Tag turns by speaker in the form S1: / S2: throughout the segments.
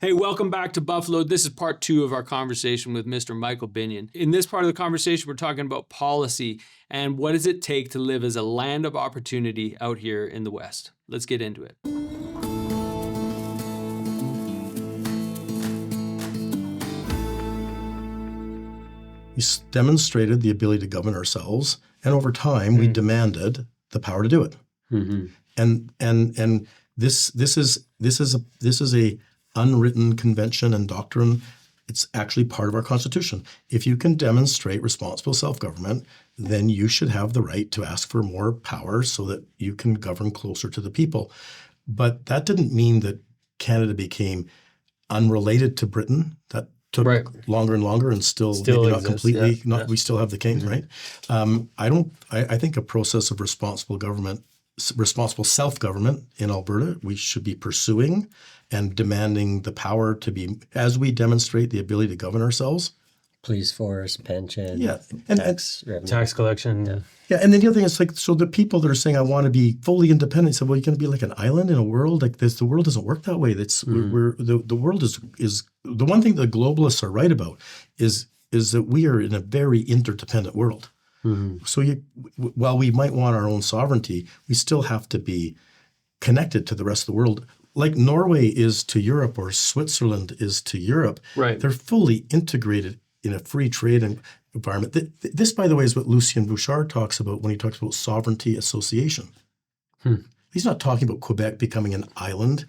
S1: Hey, welcome back to Buffalo. This is part 2 of our conversation with Mr. Michael Binnion. In this part of the conversation, we're talking about policy and what does it take to live as a land of opportunity out here in the West. Let's get into it.
S2: We demonstrated the ability to govern ourselves, and over time, we demanded the power to do it. Mm-hmm. And this is a unwritten convention and doctrine. It's actually part of our Constitution. If you can demonstrate responsible self-government, then you should have the right to ask for more power so that you can govern closer to the people. But that didn't mean that Canada became unrelated to Britain. That took longer and longer, and still maybe not
S1: exists,
S2: completely. We still have the Kings, right? I think a process of responsible self-government in Alberta, we should be pursuing and demanding the power to be, as we demonstrate the ability to govern ourselves.
S3: Police force, pension,
S1: tax collection.
S2: Yeah, and then the other thing is so the people that are saying I want to be fully independent, say, well, you're going to be like an island in a world like this. The world doesn't work that way. The world is the one thing that globalists are right about is that we are in a very interdependent world. Mm-hmm. So while we might want our own sovereignty, we still have to be connected to the rest of the world. Like Norway is to Europe or Switzerland is to Europe. Right. They're fully integrated in a free trade environment. This, by the way, is what Lucien Bouchard talks about when he talks about sovereignty association. He's not talking about Quebec becoming an island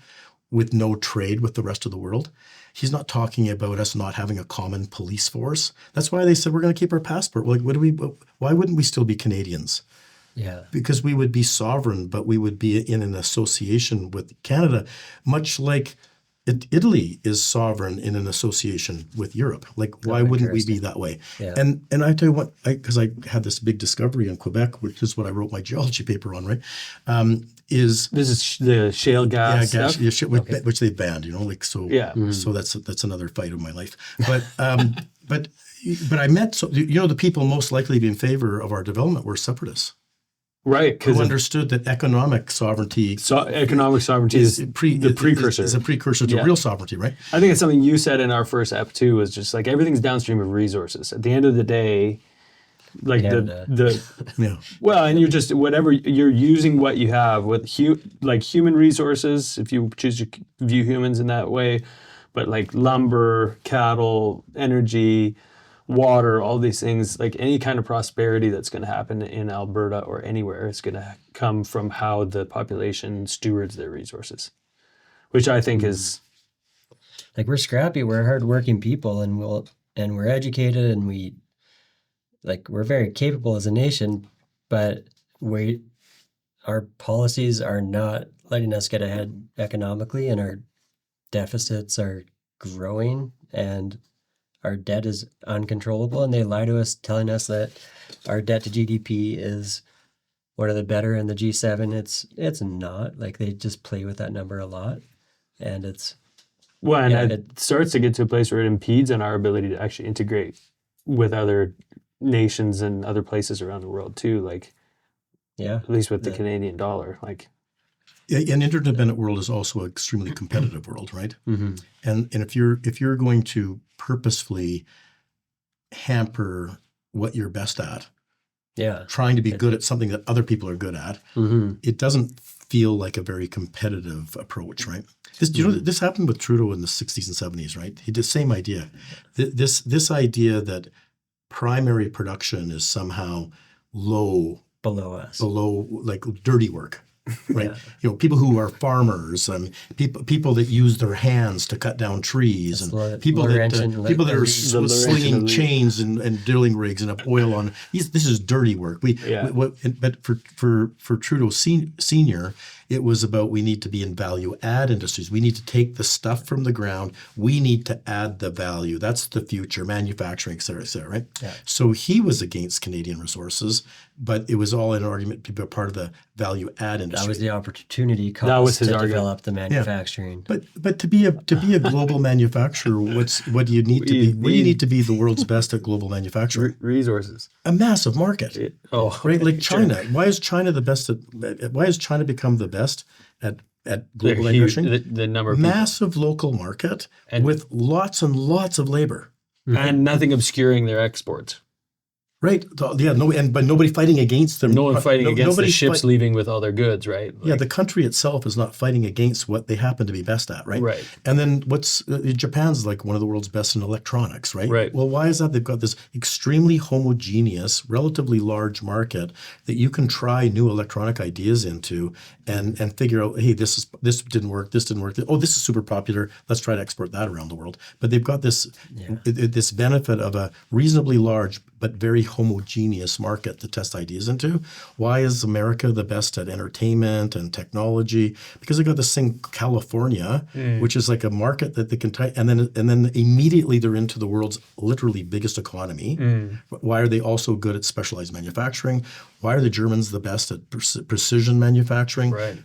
S2: with no trade with the rest of the world. He's not talking about us not having a common police force. That's why they said we're going to keep our passport. Like, why wouldn't we still be Canadians? Yeah. Because we would be sovereign, but we would be in an association with Canada, much like Italy is sovereign in an association with Europe. Like, why wouldn't we be that way? Yeah. And I tell you what, because I had this big discovery in Quebec, which is what I wrote my geology paper on, right? This is the shale gas stuff? Which they banned, so. Yeah. So that's another fight of my life. But I met the people most likely to be in favor of our development were separatists. Right, who understood that economic sovereignty is the precursor. Is a precursor to real sovereignty, right?
S1: I think it's something you said in our first ep too. Was just like everything's downstream of resources. At the end of the day, like and you're just whatever you're using what you have with human resources. If you choose to view humans in that way, but like lumber, cattle, energy, water, all these things, like any kind of prosperity that's going to happen in Alberta or anywhere is going to come from how the population stewards their resources, which I think is
S3: like we're scrappy, we're hardworking people, and we're educated, and we're very capable as a nation, but our policies are not letting us get ahead economically, and our deficits are growing, and our debt is uncontrollable, and they lie to us telling us that our debt to GDP is one of the better in the G7. It's not. Like, they just play with that number a lot, and it's...
S1: Well, and it starts to get to a place where it impedes on our ability to actually integrate with other nations and other places around the world too, like, at least with the Canadian dollar, like...
S2: An interdependent world is also an extremely competitive world, right? Mm-hmm. And if you're going to purposefully hamper what you're best at, trying to be good at something that other people are good at, it doesn't feel like a very competitive approach, right? This happened with Trudeau in the 60s and 70s, right? He did the same idea. This idea that primary production is somehow
S3: below us,
S2: like dirty work. Right, people who are farmers, people that use their hands to cut down trees, and people that are slinging chains and drilling rigs and have oil on. This is dirty work. But for Trudeau Senior, it was about we need to be in value add industries. We need to take the stuff from the ground. We need to add the value. That's the future, manufacturing, et cetera, right? Yeah. So he was against Canadian resources, but it was all an argument to be a part of the value add industry.
S3: That was the opportunity cost to develop the manufacturing.
S2: Yeah. But to be a global manufacturer, what do you need to be? What do you need to be the world's best at global manufacturing?
S1: Resources.
S2: A massive market. Right, like China. Sure. Why is China the best why has China become the best at at global manufacturing.
S1: The number of people.
S2: Massive local market with lots and lots of labor.
S1: And nothing obscuring their exports.
S2: Right. Yeah. But nobody fighting against them.
S1: No one fighting against the ships leaving with all their goods, right?
S2: Like, the country itself is not fighting against what they happen to be best at, right?
S1: Right.
S2: And then Japan's like one of the world's best in electronics, right?
S1: Right.
S2: Well, why is that? They've got this extremely homogeneous, relatively large market that you can try new electronic ideas into and figure out, hey, this didn't work, this didn't work. Oh, this is super popular. Let's try to export that around the world. But they've got this this benefit of a reasonably large but very homogeneous market to test ideas into. Why is America the best at entertainment and technology? Because they got this thing, California, which is like a market that they can and then immediately they're into the world's literally biggest economy. Why are they also good at specialized manufacturing? Why are the Germans the best at precision manufacturing?
S1: Right.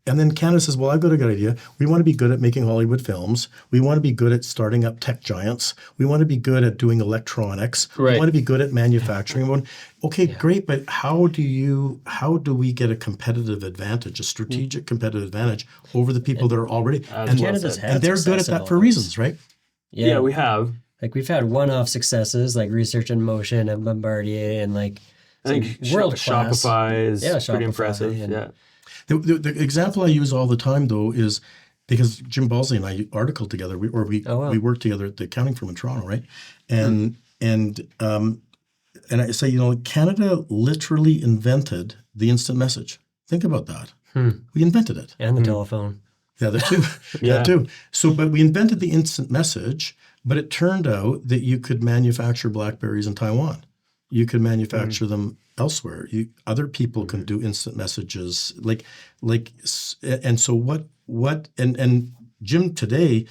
S2: And then Canada says, well, I've got a good idea. We want to be good at making Hollywood films. We want to be good at starting up tech giants. We want to be good at doing electronics.
S1: Right.
S2: We want to be good at manufacturing. Okay, great, but how do we get a competitive advantage, a strategic competitive advantage over the people that are already
S3: and Canada's had
S2: and they're good at that for reasons, right?
S1: Yeah, we have.
S3: Like we've had one-off successes like Research in Motion and Bombardier and like
S1: I think
S3: world class.
S1: Shopify is pretty
S3: Shopify
S1: impressive.
S3: and-
S2: The example I use all the time though is because Jim Balsley and I articled together, we worked together at the accounting firm in Toronto, right? And I say, Canada literally invented the instant message. Think about that. We invented it.
S3: And the telephone.
S2: Yeah, that too. That too. So, but we invented the instant message, but it turned out that you could manufacture BlackBerries in Taiwan. You could manufacture them elsewhere. Other people can do instant messages. And so what and Jim today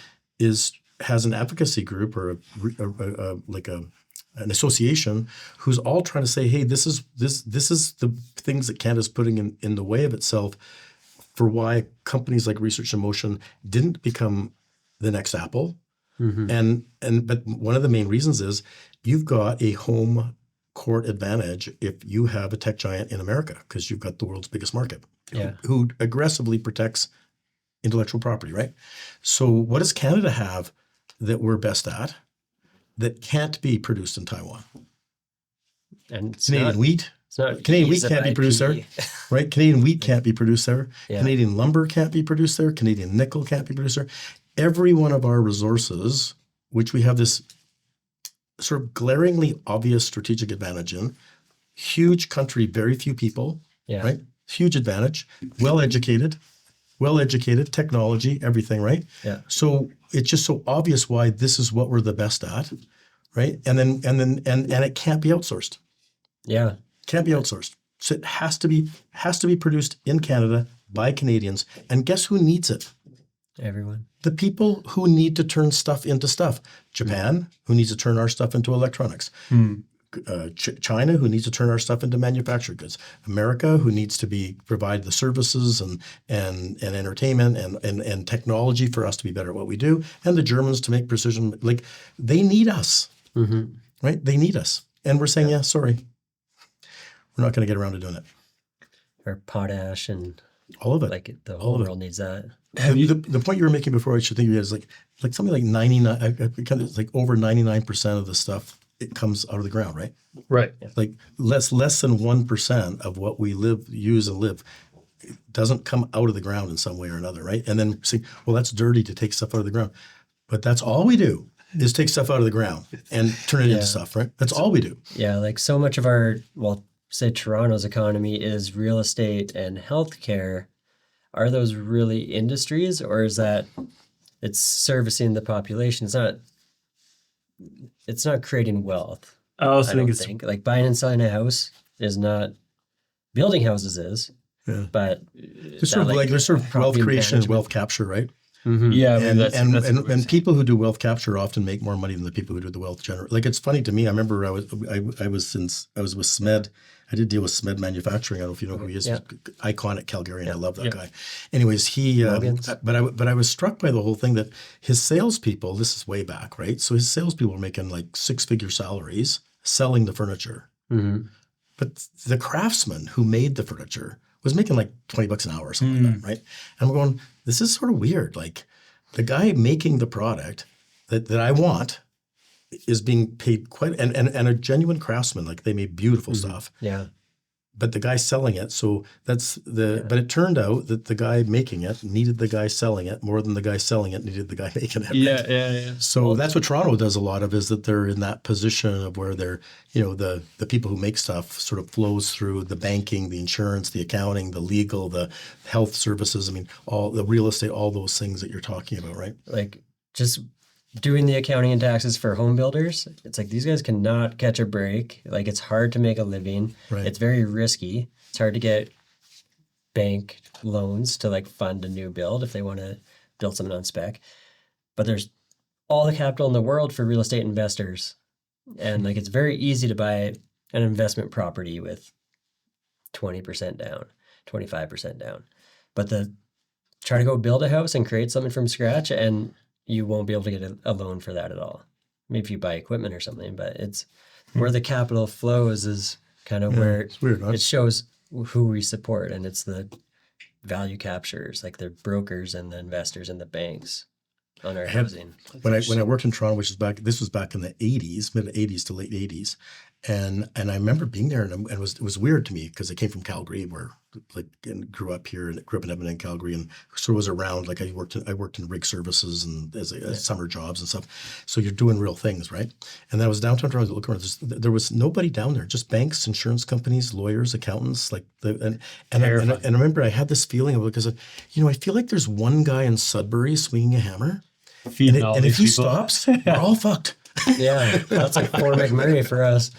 S2: has an advocacy group or an association who's all trying to say, hey, this is the things that Canada's putting in the way of itself for why companies like Research in Motion didn't become the next Apple. But one of the main reasons is you've got a home court advantage if you have a tech giant in America because you've got the world's biggest market who aggressively protects intellectual property, right? So what does Canada have that we're best at that can't be produced in Taiwan?
S3: And
S2: Canadian wheat. Canadian wheat can't be produced there, right? Canadian wheat can't be produced there. Yeah. Canadian lumber can't be produced there. Canadian nickel can't be produced there. Every one of our resources, which we have this sort of glaringly obvious strategic advantage in, huge country, very few people, right? Huge advantage, well-educated, technology, everything, right? Yeah. So it's just so obvious why this is what we're the best at, right? And it can't be outsourced.
S3: Yeah.
S2: Can't be outsourced. So it has to be produced in Canada by Canadians. And guess who needs it?
S3: Everyone.
S2: The people who need to turn stuff into stuff. Japan, who needs to turn our stuff into electronics. China, who needs to turn our stuff into manufactured goods. America, who needs to provide the services and entertainment and technology for us to be better at what we do. And the Germans to make precision. Like, they need us, right? They need us. And we're saying, sorry, we're not going to get around to doing it.
S3: Or potash and
S2: all of it.
S3: Like the whole world needs that.
S2: The point you were making before, I should think is like something like 99, kind of like over 99% of the stuff, it comes out of the ground, right?
S1: Right.
S2: Like less than 1% of what we use and live doesn't come out of the ground in some way or another, right? And then say, well, that's dirty to take stuff out of the ground. But that's all we do is take stuff out of the ground and turn it into stuff, right? That's all we do.
S3: Yeah, like so much of our, say Toronto's economy is real estate and healthcare. Are those really industries, or is that it's servicing the population? It's not creating wealth.
S1: I also think
S3: it's like buying and selling a house is not. Building houses is, but
S2: there's sort of wealth creation and wealth capture, right?
S1: Mm-hmm. Yeah,
S2: and people who do wealth capture often make more money than the people who do the wealth generate. Like, it's funny to me. I remember I was with SMED. I did deal with SMED Manufacturing. I don't know if you know who he is. Iconic Calgarian. I love that guy. Anyways, but I was struck by the whole thing that his salespeople. This is way back, right? So his salespeople were making like 6-figure salaries selling the furniture. Mm-hmm. But the craftsman who made the furniture was making like $20 an hour or something like that, right? And I'm going, this is sort of weird. Like the guy making the product that I want is being paid quite, and a genuine craftsman, like they made beautiful stuff.
S3: Yeah.
S2: But the guy selling it, so that's but it turned out that the guy making it needed the guy selling it more than the guy selling it needed the guy making it. Right?
S1: Yeah.
S2: So that's what Toronto does a lot of, is that they're in that position of where they're, the people who make stuff sort of flows through the banking, the insurance, the accounting, the legal, the health services. I mean, all the real estate, all those things that you're talking about, right?
S3: Like just doing the accounting and taxes for home builders, it's like these guys cannot catch a break. Like it's hard to make a living.
S2: Right.
S3: It's very risky. It's hard to get bank loans to like fund a new build if they want to build something on spec. But there's all the capital in the world for real estate investors. And like it's very easy to buy an investment property with 20% down, 25% down. But try to go build a house and create something from scratch, and you won't be able to get a loan for that at all. Maybe if you buy equipment or something, but it's where the capital flows is kind of where
S2: it's weird, huh?
S3: it shows who we support, and it's the value captures, like the brokers and the investors and the banks on our housing.
S2: When I worked in Toronto, this was back in the 80s, mid 80s to late 80s, and I remember being there, and it was weird to me because I came from Calgary, where and grew up here, and grew up in Edmonton, Calgary, and sort of was around. Like I worked in rig services and as summer jobs and stuff. So you're doing real things, right? And then I was downtown Toronto. Looking around, there was nobody down there, just banks, insurance companies, lawyers, accountants, and I remember I had this feeling of it because I feel like there's one guy in Sudbury swinging a hammer, and if he stops, we're all fucked.
S3: Yeah, that's like Fort McMurray for us.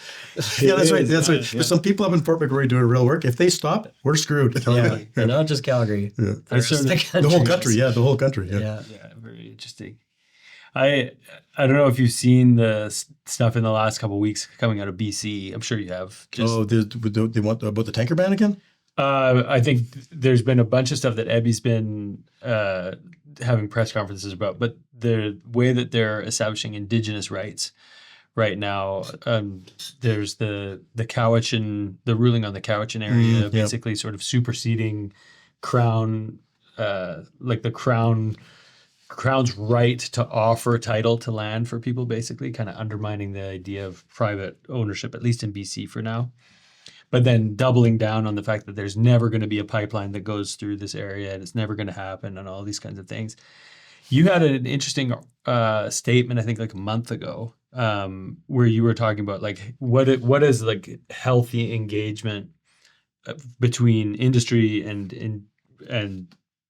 S2: Yeah, that's right. That's right. Yeah. There's some people up in Fort McMurray doing real work. If they stop, we're screwed.
S3: Yeah, and not just Calgary.
S2: Yeah.
S3: The
S2: whole country. Yeah, the whole country.
S3: Yeah.
S1: Very interesting. I don't know if you've seen the stuff in the last couple of weeks coming out of BC. I'm sure you have.
S2: They want about the tanker ban again?
S1: I think there's been a bunch of stuff that Ebby's been having press conferences about, but the way that they're establishing Indigenous rights right now, there's the Cowichan, the ruling on the Cowichan area, basically sort of superseding Crown, like the Crown's right to offer title to land for people, basically kind of undermining the idea of private ownership, at least in BC for now. But then doubling down on the fact that there's never going to be a pipeline that goes through this area, and it's never going to happen, and all these kinds of things. You had an interesting statement, I think, like a month ago, where you were talking about like what is like healthy engagement between industry and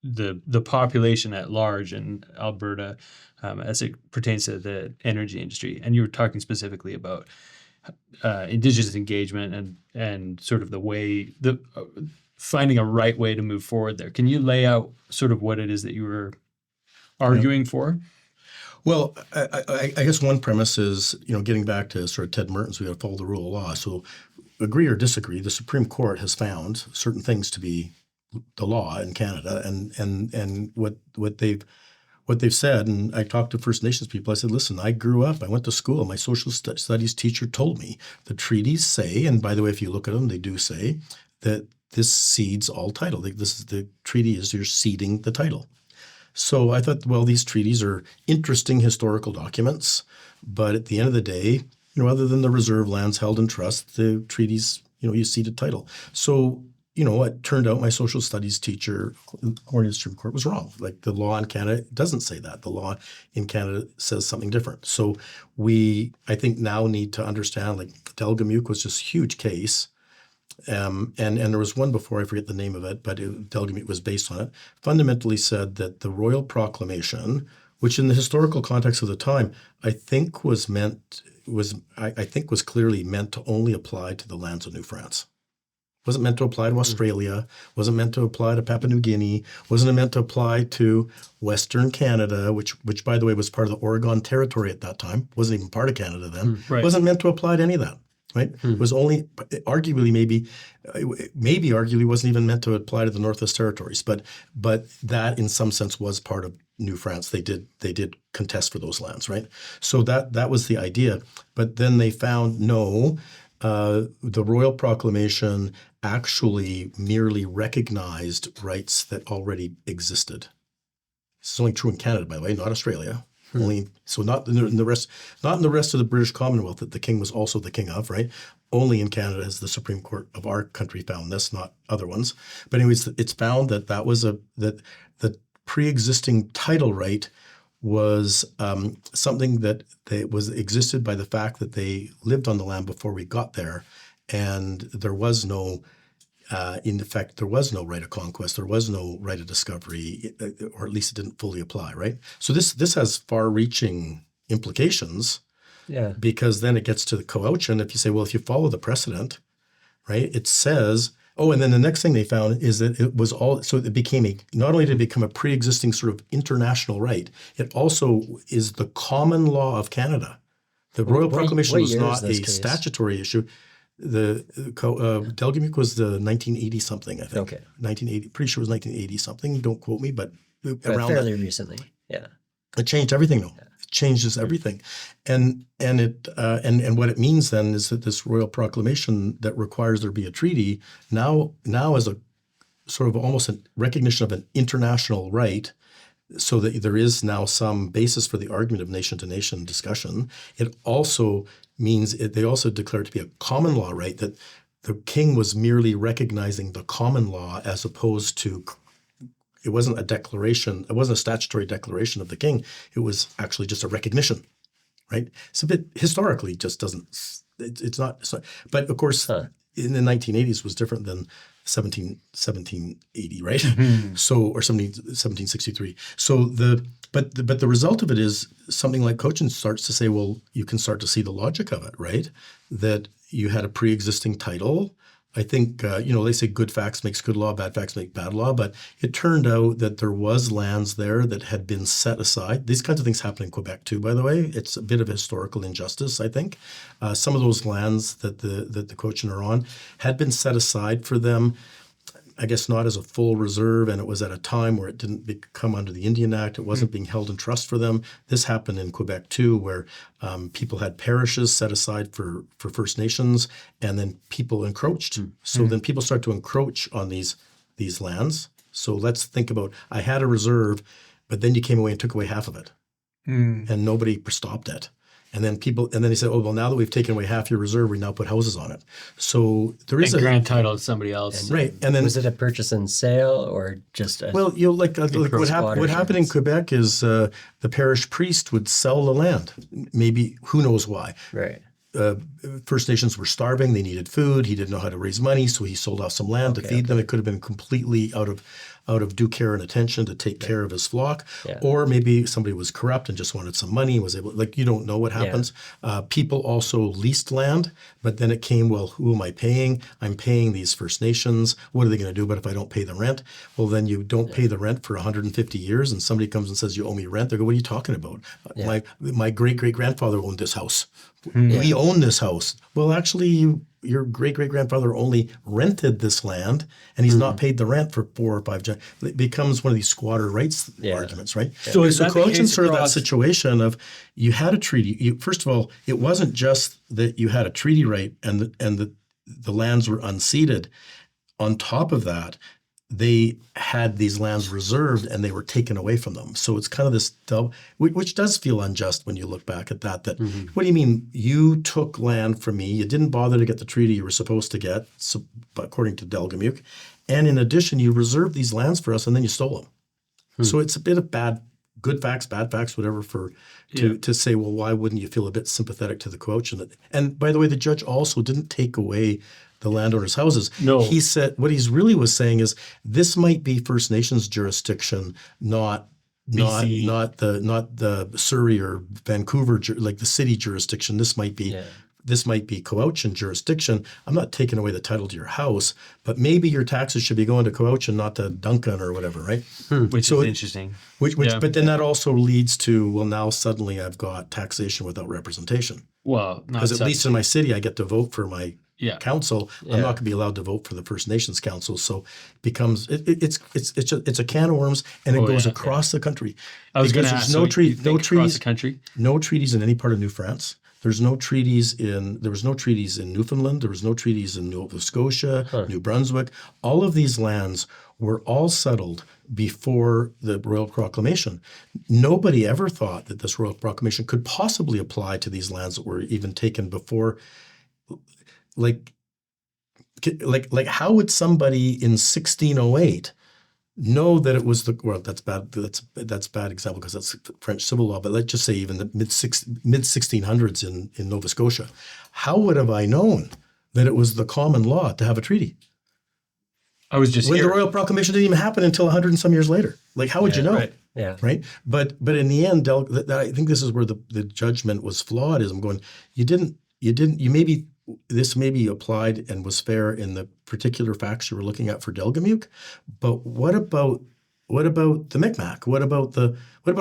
S1: the population at large in Alberta as it pertains to the energy industry. And you were talking specifically about Indigenous engagement and sort of the way finding a right way to move forward there. Can you lay out sort of what it is that you were arguing for?
S2: Well, I guess one premise is, getting back to sort of Ted Merton's, we got to follow the rule of law. So agree or disagree, the Supreme Court has found certain things to be the law in Canada, and what they've said, and I talked to First Nations people, I said, listen, I grew up, I went to school, my social studies teacher told me the treaties say, and by the way, if you look at them, they do say that this cedes all title. The treaty is you're ceding the title. So I thought, well, these treaties are interesting historical documents, but at the end of the day, other than the reserve lands held in trust, the treaties, you ceded title. So it turned out my social studies teacher, according to the Supreme Court, was wrong. Like the law in Canada doesn't say that. The law in Canada says something different. So I think now need to understand, like Delgamuukw was just a huge case. And there was one before, I forget the name of it, but Delgamuukw was based on it, fundamentally said that the Royal Proclamation, which in the historical context of the time, I think was clearly meant to only apply to the lands of New France. Wasn't meant to apply to Australia, wasn't meant to apply to Papua New Guinea, wasn't meant to apply to Western Canada, which by the way was part of the Oregon Territory at that time, wasn't even part of Canada then,
S1: right.
S2: Wasn't meant to apply to any of that, right? It was only, arguably wasn't even meant to apply to the Northwest Territories, but that in some sense was part of New France. They did contest for those lands, right? So that was the idea, but then they found no, the Royal Proclamation actually merely recognized rights that already existed. This is only true in Canada, by the way, not Australia. Only so not in the rest, not in the rest of the British Commonwealth that the king was also the king of, right? Only in Canada has the Supreme Court of our country found this, not other ones. But anyways, it's found that that the pre-existing title right was something that existed by the fact that they lived on the land before we got there, and there was no. In effect, there was no right of conquest. There was no right of discovery, or at least it didn't fully apply, right? So this has far-reaching implications, because then it gets to the coaution. If you say, well, if you follow the precedent, right, it says, and then the next thing they found is that it was all, so it became not only did it become a pre-existing sort of international right, it also is the common law of Canada. The Royal Proclamation was not a statutory issue. The Delgamuc was the 1980 something, I think. Okay. 1980, pretty sure it was 1980 something. Don't quote me, but around
S3: fairly recently. Yeah.
S2: It changed everything though. Yeah. It changes everything. And what it means then is that this Royal Proclamation that requires there be a treaty now as a sort of almost a recognition of an international right, so that there is now some basis for the argument of nation-to-nation discussion. It also means they also declare it to be a common law right, that the king was merely recognizing the common law as opposed to, it wasn't a declaration, it wasn't a statutory declaration of the king, it was actually just a recognition, right? It's a bit, historically, just doesn't, it's not, but of course, in the 1980s was different than 1780, right? So, or 1763. So but the result of it is something like Cochin starts to say, well, you can start to see the logic of it, right? That you had a pre-existing title. I think, they say good facts makes good law, bad facts make bad law, but it turned out that there was lands there that had been set aside. These kinds of things happen in Quebec too, by the way. It's a bit of a historical injustice, I think. Some of those lands that the Cochin are on had been set aside for them, I guess not as a full reserve, and it was at a time where it didn't come under the Indian Act. It wasn't being held in trust for them. This happened in Quebec too, where people had parishes set aside for First Nations, and then people encroached. So then people start to encroach on these lands. So let's think about, I had a reserve, but then you came away and took away half of it, and nobody stopped it. And then they said, oh, well, now that we've taken away half your reserve, we now put houses on it. So there is
S1: a grant title to somebody else.
S2: Right. And then
S3: was it a purchase and sale or just a
S2: like what happened in Quebec is the parish priest would sell the land. Maybe, who knows why.
S3: Right.
S2: First Nations were starving. They needed food. He didn't know how to raise money, so he sold off some land to feed them. It could have been completely out of due care and attention to take care of his flock. Yeah. Or maybe somebody was corrupt and just wanted some money and was able, you don't know what happens. Yeah. People also leased land, but then it came, well, who am I paying? I'm paying these First Nations. What are they going to do about if I don't pay the rent? Well, then you don't pay the rent for 150 years and somebody comes and says, you owe me rent. They go, what are you talking about? Yeah. My great-great-grandfather owned this house. We own this house. Well, actually, your great-great-grandfather only rented this land, and he's not paid the rent for 4 or 5 generations. It becomes one of these squatter rights arguments, right? Yeah. So Cochin sort of that situation of you had a treaty. First of all, it wasn't just that you had a treaty right and the lands were unceded. On top of that, they had these lands reserved and they were taken away from them. So it's kind of this double, which does feel unjust when you look back at that. What do you mean you took land from me? You didn't bother to get the treaty you were supposed to get, according to Delgamuc. And in addition, you reserved these lands for us and then you stole them. So it's a bit of good facts, bad facts, whatever, to say, well, why wouldn't you feel a bit sympathetic to the Coach? And by the way, the judge also didn't take away the landowners' houses. No. He said what he's really was saying is this might be First Nations jurisdiction, not the Surrey or Vancouver, like the city jurisdiction. This might be Coauchian jurisdiction. I'm not taking away the title to your house, but maybe your taxes should be going to Coauchian, not to Duncan or whatever, right?
S1: Which is interesting.
S2: But then that also leads to, well, now suddenly I've got taxation without representation.
S1: Well,
S2: because at least in my city, I get to vote for my council. I'm not going to be allowed to vote for the First Nations council. So it becomes it's a can of worms, and it goes across the country.
S1: I was going to ask,
S2: no treaties
S1: across the country.
S2: No treaties in any part of New France. There was no treaties in Newfoundland. There was no treaties in Nova Scotia, New Brunswick. All of these lands were all settled before the Royal Proclamation. Nobody ever thought that this Royal Proclamation could possibly apply to these lands that were even taken before. Like how would somebody in 1608 know that it was that's bad example because that's French civil law, but let's just say even the mid 1600s in Nova Scotia. How would have I known that it was the common law to have a treaty?
S1: I was just
S2: when the Royal Proclamation didn't even happen until 100 and some years later. Like, how would you know?
S1: Right.
S3: Yeah.
S2: Right. But in the end, I think this is where the judgment was flawed. Is I'm going, this may be applied and was fair in the particular facts you were looking at for Delgamuukw, but what about the Micmac? What about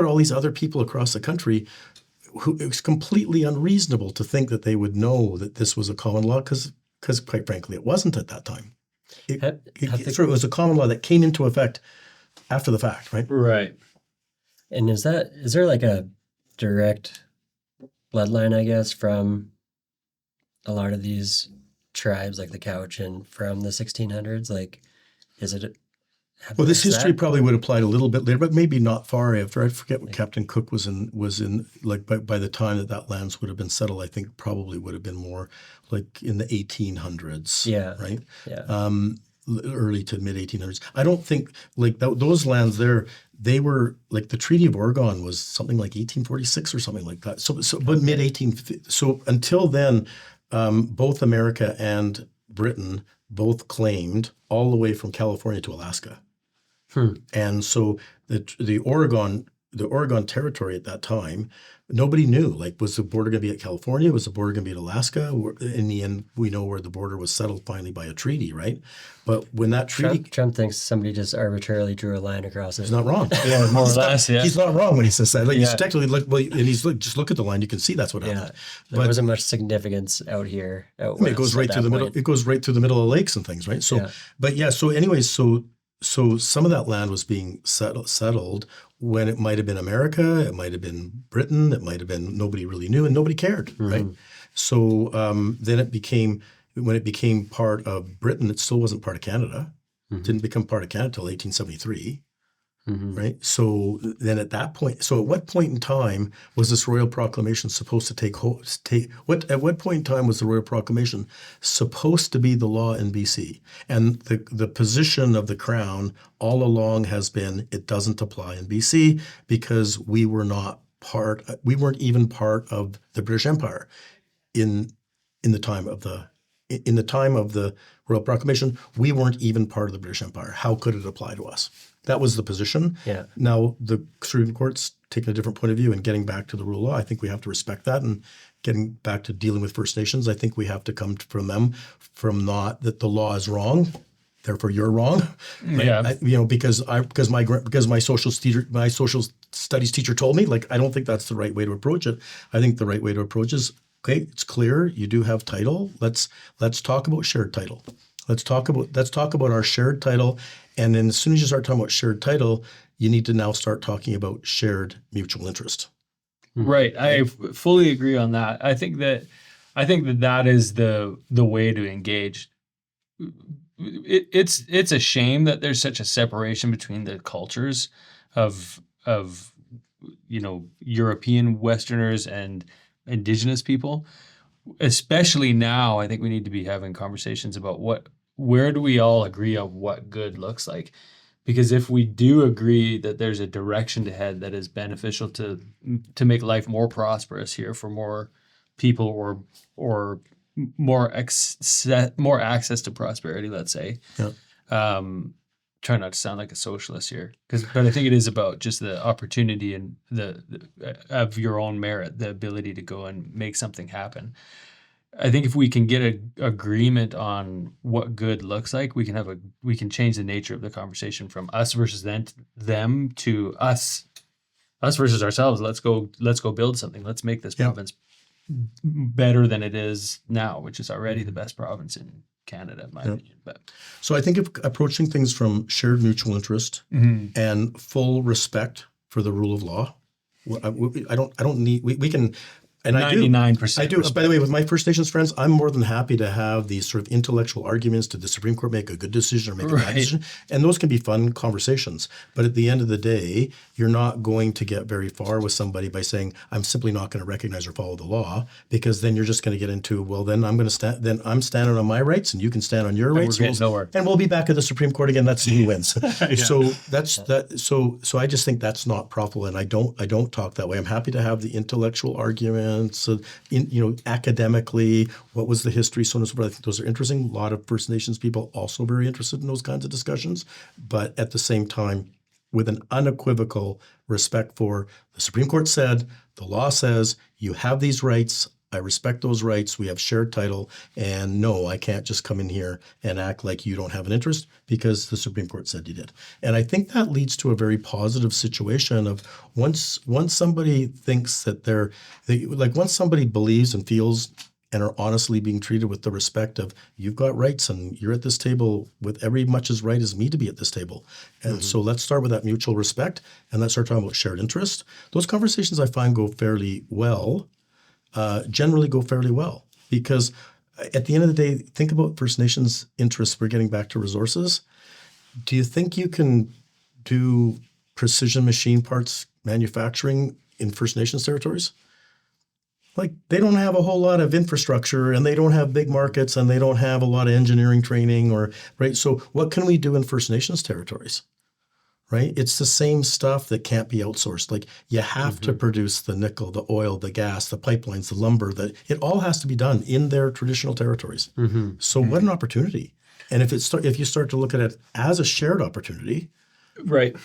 S2: all these other people across the country who it was completely unreasonable to think that they would know that this was a common law because quite frankly it wasn't at that time. It was a common law that came into effect after the fact, right?
S1: Right.
S3: And is there like a direct bloodline, I guess, from a lot of these tribes like the Cowichan from the 1600s? Like, is it?
S2: Well, this history probably would apply a little bit later, but maybe not far after. I forget what Captain Cook was in like by the time that lands would have been settled. I think probably would have been more like in the 1800s.
S3: Yeah.
S2: Right.
S3: Yeah.
S2: Early to mid 1800s. I don't think like those lands there. They were like the Treaty of Oregon was something like 1846 or something like that. So but mid 18. So until then, both America and Britain both claimed all the way from California to Alaska. And so the Oregon territory at that time, nobody knew. Like, was the border going to be at California? Was the border going to be at Alaska? In the end, we know where the border was settled finally by a treaty, right? But when that treaty,
S3: Trump thinks somebody just arbitrarily drew a line across it.
S2: He's not wrong.
S1: Yeah, more or less. Yeah,
S2: he's not wrong when he says that. Like, he's technically just look at the line. You can see that's what happened.
S3: There wasn't much significance out here.
S2: It goes right through the middle. It goes right through the middle of lakes and things, right? So, but yeah. So, anyways, so some of that land was being settled when it might have been America, it might have been Britain, it might have been nobody really knew and nobody cared, right? So then when it became part of Britain, it still wasn't part of Canada. It didn't become part of Canada until 1873, right? So then at that point, at what point in time was this Royal Proclamation supposed to take hold? At what point in time was the Royal Proclamation supposed to be the law in BC? And the position of the Crown all along has been it doesn't apply in BC because we weren't even part of the British Empire in the time of the Royal Proclamation. We weren't even part of the British Empire. How could it apply to us? That was the position.
S3: Yeah.
S2: Now the Supreme Court's taking a different point of view and getting back to the rule of law. I think we have to respect that, and getting back to dealing with First Nations. I think we have to come from them from not that the law is wrong, therefore you're wrong.
S1: Yeah.
S2: Because my social studies teacher told me. Like, I don't think that's the right way to approach it. I think the right way to approach is, okay, it's clear you do have title. Let's talk about shared title. Let's talk about our shared title. And then as soon as you start talking about shared title, you need to now start talking about shared mutual interest.
S1: Right. I fully agree on that. I think that is the way to engage. It's a shame that there's such a separation between the cultures of European Westerners and Indigenous people. Especially now, I think we need to be having conversations about where do we all agree on what good looks like? Because if we do agree that there's a direction to head that is beneficial to make life more prosperous here for more people or more access to prosperity, let's say. Yeah. Try not to sound like a socialist here, but I think it is about just the opportunity and the of your own merit, the ability to go and make something happen. I think if we can get an agreement on what good looks like, we can change the nature of the conversation from us versus them to us versus ourselves. Let's go build something. Let's make this province better than it is now, which is already the best province in Canada, in my opinion. But
S2: so I think if approaching things from shared mutual interest and full respect for the rule of law, I don't need. We can. And
S1: 99%.
S2: I do. By the way, with my First Nations friends, I'm more than happy to have these sort of intellectual arguments. Did the Supreme Court make a good decision or make a bad decision? And those can be fun conversations. But at the end of the day, you're not going to get very far with somebody by saying, I'm simply not going to recognize or follow the law, because then you're just going to get into, well, then I'm going to stand. Then I'm standing on my rights, and you can stand on your rights. And we'll be back at the Supreme Court again. That's who wins. So that's that. So I just think that's not proper, and I don't talk that way. I'm happy to have the intellectual argument. Academically, what was the history, so on and so forth. I think those are interesting. A lot of First Nations people also very interested in those kinds of discussions. But at the same time, with an unequivocal respect for the Supreme Court said, the law says, you have these rights. I respect those rights. We have shared title. And no, I can't just come in here and act like you don't have an interest because the Supreme Court said you did. And I think that leads to a very positive situation of once somebody thinks that once somebody believes and feels and are honestly being treated with the respect of, you've got rights and you're at this table with every much as right as me to be at this table. And so let's start with that mutual respect, and let's start talking about shared interest. Those conversations I find go fairly well. Generally go fairly well, because at the end of the day, think about First Nations interests. We're getting back to resources. Do you think you can do precision machine parts manufacturing in First Nations territories? Like, they don't have a whole lot of infrastructure, and they don't have big markets, and they don't have a lot of engineering training, right? So what can we do in First Nations territories? Right? It's the same stuff that can't be outsourced. Like, you have to produce the nickel, the oil, the gas, the pipelines, the lumber, it all has to be done in their traditional territories. So what an opportunity. And if you start to look at it as a shared opportunity,
S1: right?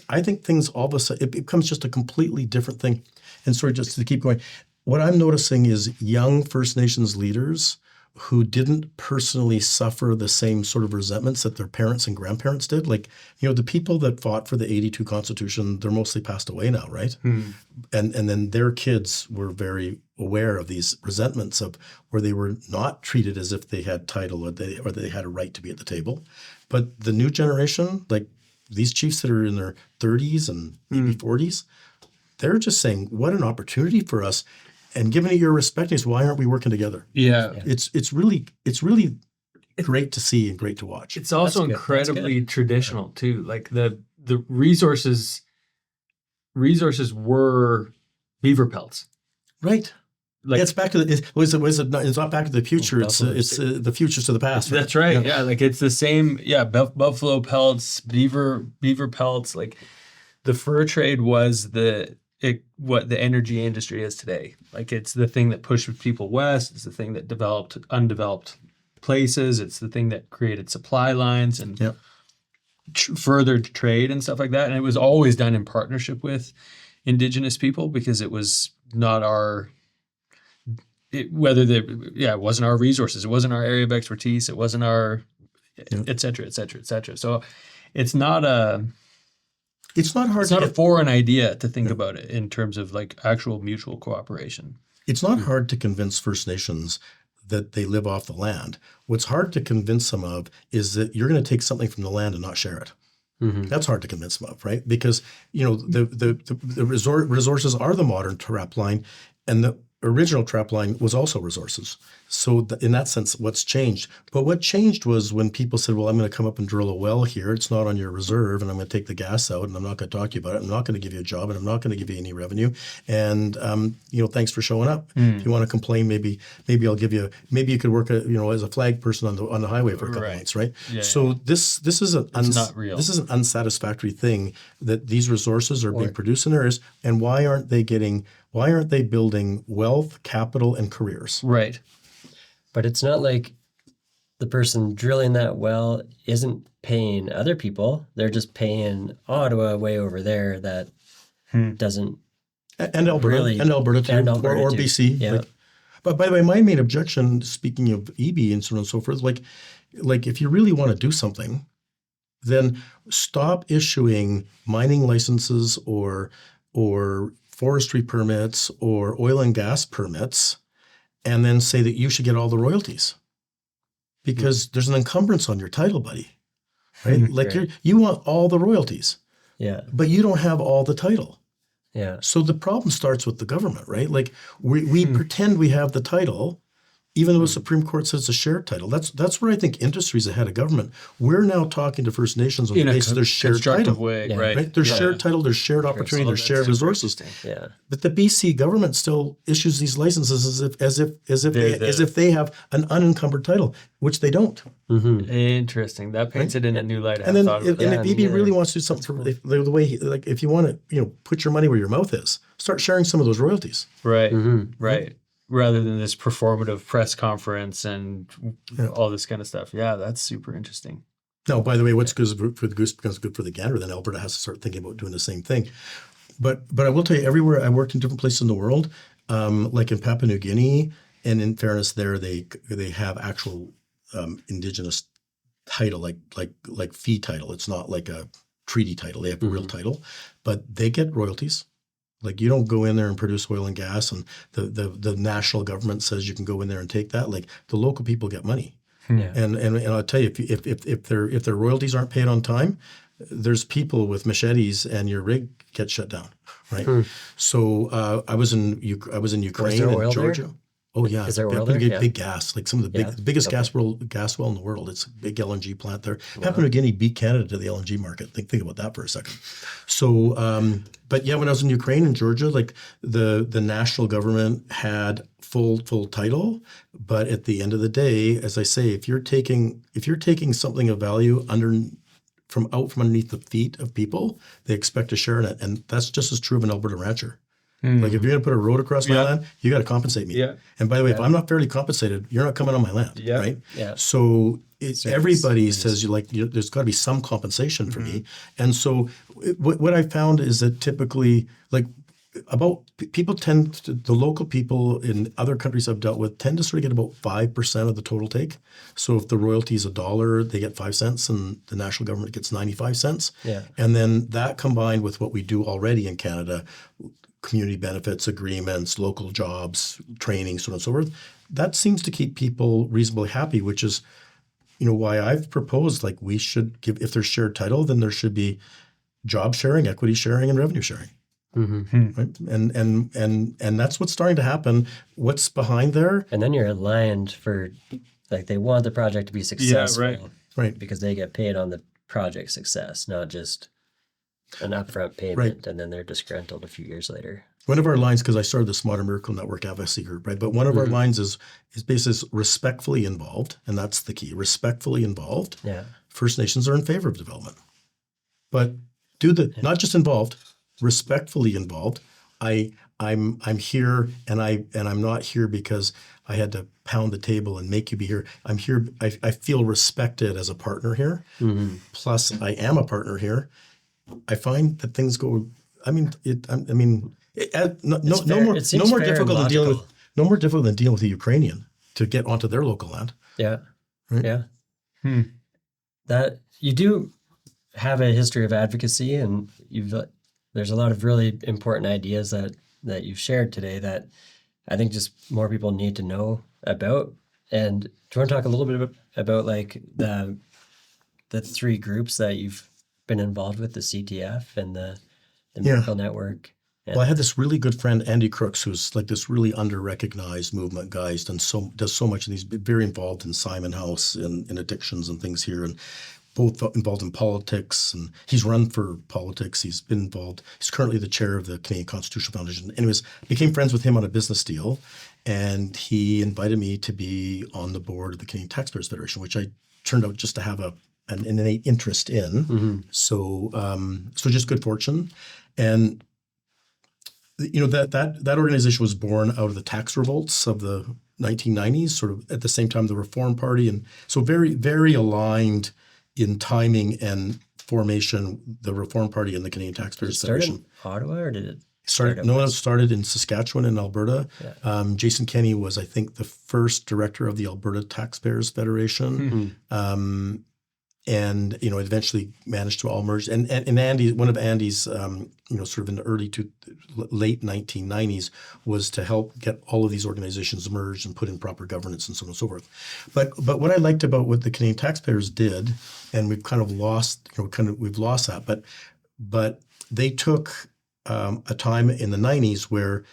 S2: I think things all of a sudden, it becomes just a completely different thing. And sorry, just to keep going, what I'm noticing is young First Nations leaders who didn't personally suffer the same sort of resentments that their parents and grandparents did. Like, the people that fought for the 82 Constitution, they're mostly passed away now, right? And then their kids were very aware of these resentments of where they were not treated as if they had title or they had a right to be at the table. But the new generation, like these chiefs that are in their 30s and maybe 40s, they're just saying, what an opportunity for us. And given it your respect, is why aren't we working together?
S1: Yeah.
S2: It's really great to see and great to watch.
S1: It's also incredibly traditional too. Like the resources were beaver pelts.
S2: Right.
S1: Like,
S2: it's back to it's not Back to the Future. It's the futures to the past. Right?
S1: That's right. Yeah. Like, it's the same. Yeah. Buffalo pelts, beaver pelts. Like, the fur trade was what the energy industry is today. Like, it's the thing that pushed people west. It's the thing that developed undeveloped places. It's the thing that created supply lines and furthered trade and stuff like that. And it was always done in partnership with Indigenous people, because it was not it wasn't our resources. It wasn't our area of expertise. It wasn't our, et cetera, et cetera, et cetera. So it's not a foreign idea to think about it in terms of like actual mutual cooperation. It's
S2: not hard to convince First Nations that they live off the land. What's hard to convince them of is that you're going to take something from the land and not share it. That's hard to convince them of, right? Because the resources are the modern trap line, and the original trap line was also resources. So in that sense, what's changed? But what changed was when people said, well, I'm going to come up and drill a well here. It's not on your reserve, and I'm going to take the gas out, and I'm not going to talk to you about it. I'm not going to give you a job, and I'm not going to give you any revenue. And, thanks for showing up. If you want to complain, maybe I'll give you, maybe you could work, as a flag person on the highway for a couple months, right? Yeah, so this is not real. This is an unsatisfactory thing that these resources are being produced in areas, and why aren't they building wealth, capital, and careers?
S3: Right. But it's not like the person drilling that well isn't paying other people. They're just paying Ottawa way over there that doesn't
S2: and Alberta too, or BC.
S3: Yeah.
S2: But by the way, my main objection, speaking of EB and so on and so forth, like if you really want to do something, then stop issuing mining licenses or forestry permits or oil and gas permits, and then say that you should get all the royalties, because there's an encumbrance on your title, buddy, right? Like you want all the royalties, but you don't have all the title.
S3: Yeah.
S2: So the problem starts with the government, right? Like we pretend we have the title, even though the Supreme Court says it's a shared title. That's where I think industry's ahead of government. We're now talking to First Nations on the basis of their shared
S1: constructive
S2: title.
S1: way,
S3: Yeah.
S1: right?
S2: There's shared title, there's shared opportunity, there's shared resources.
S3: Yeah.
S2: But the BC government still issues these licenses as if they have an unencumbered title, which they don't.
S1: Interesting. That paints it in a new light.
S2: And then,
S1: thought of it.
S2: if BB really wants to do something for the way, like if you want to, put your money where your mouth is, start sharing some of those royalties.
S1: Right, right. Rather than this performative press conference and all this kind of stuff. Yeah, that's super interesting.
S2: Now, by the way, what's good for the goose becomes good for the gander. Then Alberta has to start thinking about doing the same thing. But I will tell you, everywhere I worked in different places in the world, like in Papua New Guinea, and in fairness, there they have actual Indigenous title, like fee title. It's not like a treaty title. They have a real title, but they get royalties. Like you don't go in there and produce oil and gas, and the national government says you can go in there and take that. Like the local people get money, and I'll tell you, if their royalties aren't paid on time, there's people with machetes and your rig gets shut down, right? So I was in Ukraine and Georgia.
S3: There?
S2: Oh yeah,
S3: Is there oil there?
S2: Big gas, like some of the biggest gas well in the world. It's a big LNG plant there. Wow. Papua New Guinea beat Canada to the LNG market. Think about that for a second. So, but yeah, when I was in Ukraine and Georgia, like the national government had full title, but at the end of the day, as I say, if you're taking something of value from underneath the feet of people, they expect to share in it, and that's just as true of an Alberta rancher. Like if you're going to put a road across my land, you got to compensate me. Yeah. And by the way, if I'm not fairly compensated, you're not coming on my land, right? Yeah. So everybody says there's got to be some compensation for me. And so what I found is that typically, the local people in other countries I've dealt with tend to sort of get about 5% of the total take. So if the royalty is $1, they get 5 cents, and the national government gets 95 cents. Yeah. And then that combined with what we do already in Canada, community benefits agreements, local jobs, training, so on and so forth, that seems to keep people reasonably happy, which is, why I've proposed we should give, if there's shared title, then there should be job sharing, equity sharing, and revenue sharing. Right? And that's what's starting to happen. What's behind there?
S3: And then you're aligned for, they want the project to be successful.
S1: Yeah,
S2: right.
S3: Because they get paid on the project success, not just an upfront payment, and then they're disgruntled a few years later. One
S2: of our lines, because I started the Modern Miracle Network advocacy group, right? But one of our lines is basically respectfully involved, and that's the key. Respectfully involved. Yeah. First Nations are in favor of development, but not just involved, respectfully involved. I'm here, and I'm not here because I had to pound the table and make you be here. I'm here. I feel respected as a partner here. Plus, I am a partner here. I find that things go. No more difficult than dealing with a Ukrainian to get onto their local land.
S3: Yeah, right? Yeah. That you do have a history of advocacy, and there's a lot of really important ideas that you've shared today that I think just more people need to know about. And do you want to talk a little bit about the three groups that you've been involved with, the CTF and the Miracle Network?
S2: Well, I had this really good friend, Andy Crooks, who's this really under-recognized movement guy. He's does so much, and he's been very involved in Simon House and in addictions and things here, and both involved in politics, and he's run for politics. He's been involved. He's currently the chair of the Canadian Constitutional Foundation. Anyways, became friends with him on a business deal, and he invited me to be on the board of the Canadian Taxpayers Federation, which I turned out just to have an innate interest in. So just good fortune. And that organization was born out of the tax revolts of the 1990s, sort of at the same time the Reform Party, and so very, very aligned in timing and formation, the Reform Party and the Canadian Taxpayers Federation.
S3: Did it start in Ottawa, or did it
S2: it started in Saskatchewan and Alberta. Yeah. Jason Kenney was, I think, the first director of the Alberta Taxpayers Federation. And eventually managed to all merge. And Andy, one of Andy's, sort of in the late 1990s, was to help get all of these organizations merged and put in proper governance and so on and so forth. But what I liked about what the Canadian taxpayers did, and we've kind of lost, we've lost that. But they took a time in the 90s where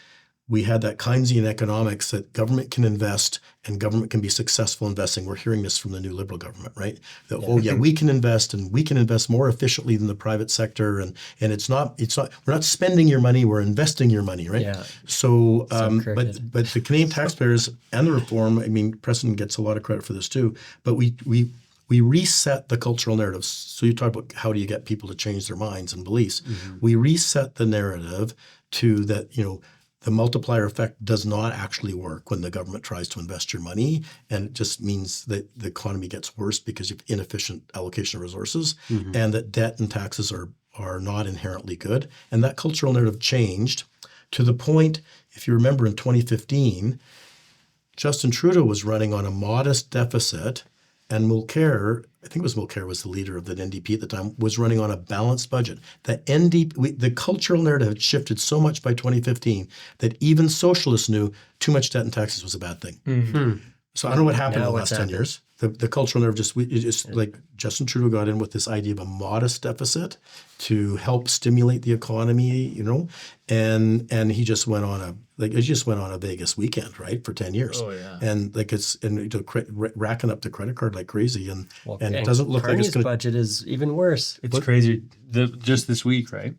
S2: we had that Keynesian economics that government can invest and government can be successful investing. We're hearing this from the new Liberal government, right? That, oh yeah, we can invest and we can invest more efficiently than the private sector. And it's not, we're not spending your money, we're investing your money, right?
S3: Yeah.
S2: So, but the Canadian taxpayers and the reform, I mean, Preston gets a lot of credit for this too, but we reset the cultural narrative. So you talk about how do you get people to change their minds and beliefs. We reset the narrative to that, the multiplier effect does not actually work when the government tries to invest your money, and it just means that the economy gets worse because of inefficient allocation of resources, and that debt and taxes are not inherently good. And that cultural narrative changed to the point, if you remember in 2015, Justin Trudeau was running on a modest deficit, and Mulcair, I think it was Mulcair was the leader of the NDP at the time, was running on a balanced budget. The cultural narrative had shifted so much by 2015 that even socialists knew too much debt and taxes was a bad thing. So I don't know what happened in the last 10 years. The cultural nerve just like Justin Trudeau got in with this idea of a modest deficit to help stimulate the economy, and he just went on a Vegas weekend, right, for 10 years.
S1: Oh yeah.
S2: And racking up the credit card like crazy, and it doesn't look like it's going to.
S3: Budget is even worse.
S1: It's crazy. Just this week, right?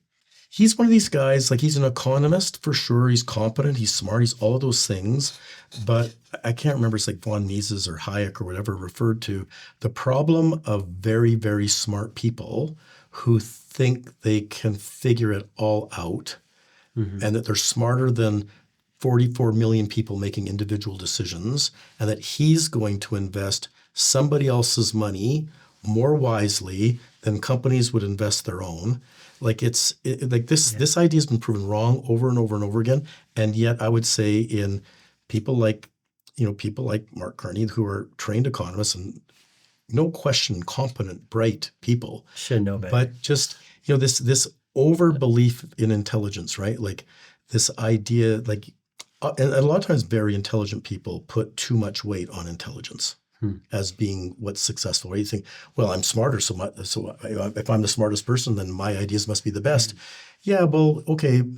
S2: He's one of these guys, like he's an economist for sure. He's competent, he's smart, he's all of those things. But I can't remember, it's like von Mises or Hayek or whatever referred to the problem of very, very smart people who think they can figure it all out, and that they're smarter than 44 million people making individual decisions, and that he's going to invest somebody else's money more wisely than companies would invest their own. Like this idea has been proven wrong over and over and over again. And yet I would say in people like Mark Carney, who are trained economists and no question, competent, bright people.
S3: Should know better.
S2: But just, this over belief in intelligence, right? Like this idea, and a lot of times very intelligent people put too much weight on intelligence as being what's successful. Right? You think, well, I'm smarter, so if I'm the smartest person, then my ideas must be the best. Yeah, well, okay, and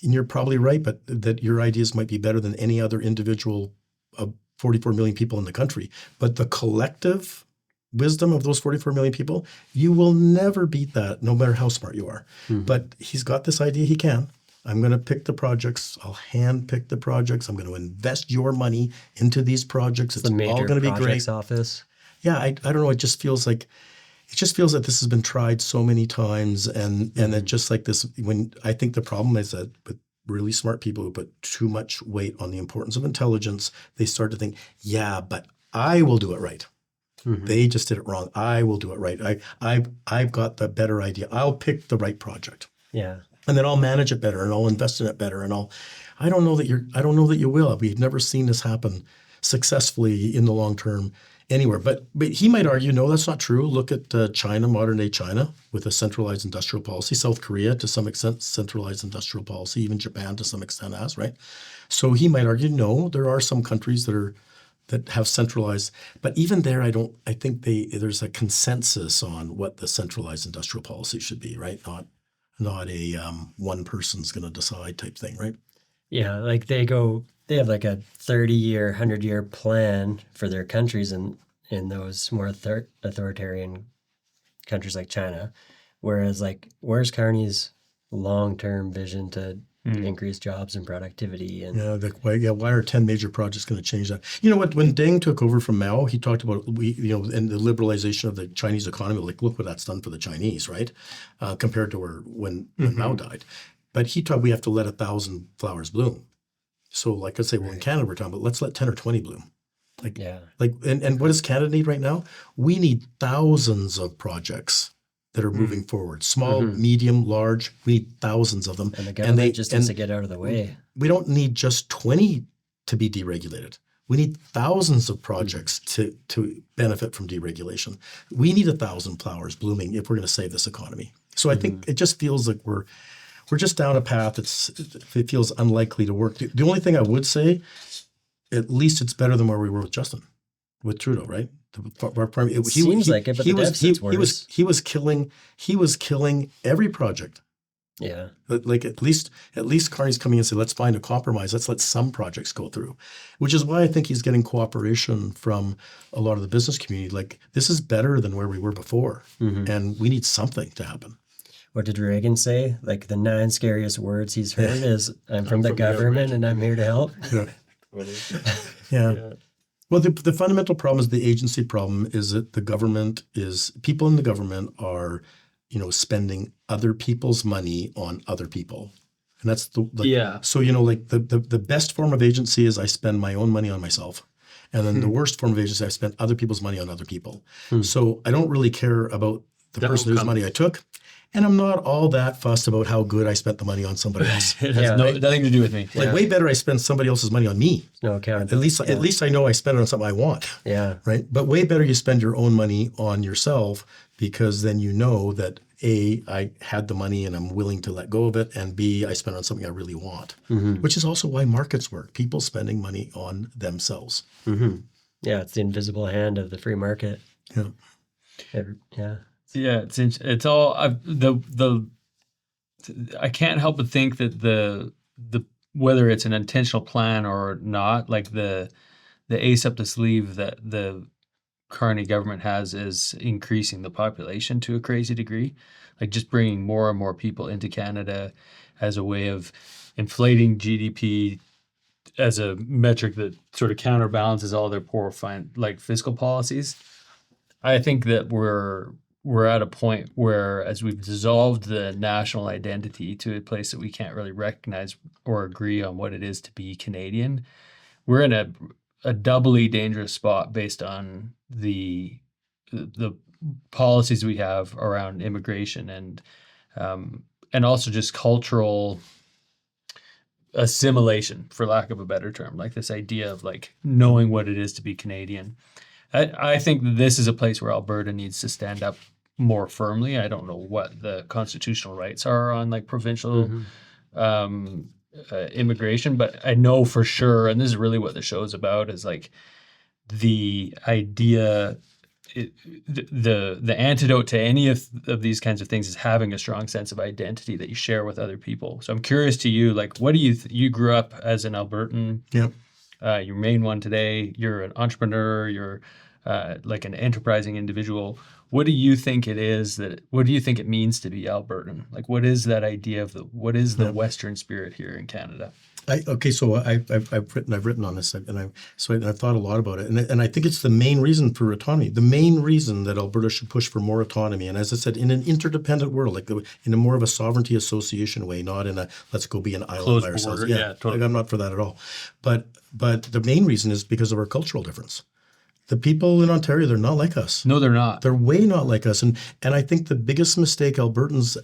S2: you're probably right, but that your ideas might be better than any other individual of 44 million people in the country. But the collective wisdom of those 44 million people, you will never beat that, no matter how smart you are. But he's got this idea he can. I'm going to pick the projects. I'll hand pick the projects. I'm going to invest your money into these projects. It's all going to be great.
S3: Office.
S2: Yeah, I don't know. It just feels like this has been tried so many times, and it just like this. When I think the problem is that with really smart people who put too much weight on the importance of intelligence, they start to think, yeah, but I will do it right. They just did it wrong. I will do it right. I've got the better idea. I'll pick the right project.
S3: Yeah.
S2: And then I'll manage it better, and I'll invest in it better, and I don't know that you will. We've never seen this happen successfully in the long term anywhere. But he might argue, no, that's not true. Look at China, modern day China, with a centralized industrial policy. South Korea, to some extent, centralized industrial policy. Even Japan, to some extent, has, right? So he might argue, no, there are some countries that have centralized, but even there, I think there's a consensus on what the centralized industrial policy should be, right? Not a one person's going to decide type thing, right?
S3: Yeah, like they have like a 30-year, 100-year plan for their countries in those more authoritarian countries like China. Whereas where's Carney's long-term vision to increase jobs and productivity? And
S2: why are 10 major projects going to change that? You know what? When Deng took over from Mao, he talked about and the liberalization of the Chinese economy. Like, look what that's done for the Chinese, right? Compared to when Mao died. But he thought we have to let 1,000 flowers bloom. So, like I say, well, in Canada we're talking about let's let 10 or 20 bloom. And what does Canada need right now? We need thousands of projects that are moving forward. Small, medium, large, we need thousands of them.
S3: And the government just needs to get out of the way.
S2: We don't need just 20 to be deregulated. We need thousands of projects to benefit from deregulation. We need 1,000 flowers blooming if we're going to save this economy. So I think it just feels like we're just down a path. It feels unlikely to work. The only thing I would say, at least it's better than where we were with Trudeau, right?
S3: It seems like it, but the deficit's worse.
S2: He was killing every project
S3: Yeah.
S2: Like at least Carney's coming and say, let's find a compromise. Let's let some projects go through, which is why I think he's getting cooperation from a lot of the business community. Like, this is better than where we were before, and we need something to happen.
S3: What did Reagan say? Like, the 9 scariest words he's heard is, I'm from the government and I'm here to help.
S2: Yeah. Well, the fundamental problem is the agency problem is that people in the government are, spending other people's money on other people. And that's So, the best form of agency is I spend my own money on myself. And then the worst form of agency, I spend other people's money on other people. So I don't really care about the person whose money I took. And I'm not all that fussed about how good I spent the money on somebody else.
S1: It has nothing to do with me.
S2: Like, way better I spend somebody else's money on me.
S3: No accountability.
S2: At least I know I spent it on something I want.
S3: Yeah.
S2: Right. But way better you spend your own money on yourself, because then you know that A, I had the money and I'm willing to let go of it, and B, I spent it on something I really want, which is also why markets work. People spending money on themselves.
S3: Yeah, it's the invisible hand of the free market.
S2: Yeah.
S3: Yeah.
S1: Yeah, it's all I can't help but think that the whether it's an intentional plan or not, like the ace up the sleeve that the Carney government has is increasing the population to a crazy degree, like just bringing more and more people into Canada as a way of inflating GDP as a metric that sort of counterbalances all their poor fiscal policies. I think that we're at a point where, as we've dissolved the national identity to a place that we can't really recognize or agree on what it is to be Canadian, we're in a doubly dangerous spot based on the policies we have around immigration and also just cultural assimilation, for lack of a better term, like this idea of like knowing what it is to be Canadian. I think this is a place where Alberta needs to stand up more firmly. I don't know what the constitutional rights are on like provincial immigration, but I know for sure, and this is really what the show is about, is like the idea, the antidote to any of these kinds of things is having a strong sense of identity that you share with other people. So I'm curious to you, like, what do you grew up as an Albertan?
S2: Yep.
S1: You remain one today. You're an entrepreneur. You're like an enterprising individual. What do you think it is what do you think it means to be Albertan? Like, what is that idea of what is the Western spirit here in Canada?
S2: So I've written on this, and I've thought a lot about it, and I think it's the main reason for autonomy. The main reason that Alberta should push for more autonomy, and as I said, in an interdependent world, like in a more of a sovereignty association way, not in a let's go be an island by ourselves.
S1: Yeah, totally.
S2: Like, I'm not for that at all. But the main reason is because of our cultural difference. The people in Ontario, they're not like us.
S1: No, they're not.
S2: They're way not like us. And I think the biggest mistake Albertans,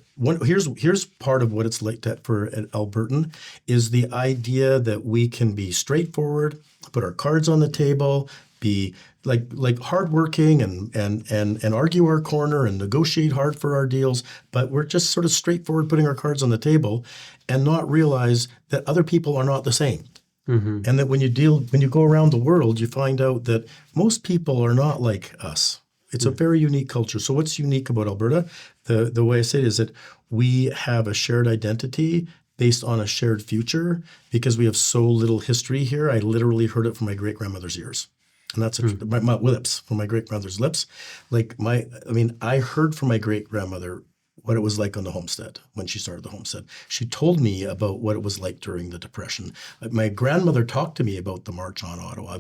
S2: here's part of what it's like for an Albertan, is the idea that we can be straightforward, put our cards on the table, be like hardworking and argue our corner and negotiate hard for our deals, but we're just sort of straightforward putting our cards on the table and not realize that other people are not the same. And that when you go around the world, you find out that most people are not like us. It's a very unique culture. So what's unique about Alberta? The way I say it is that we have a shared identity based on a shared future because we have so little history here. I literally heard it from my great-grandmother's ears. And that's my lips, from my great-grandmother's lips. I heard from my great-grandmother what it was like on the homestead when she started the homestead. She told me about what it was like during the Depression. My grandmother talked to me about the March on Ottawa.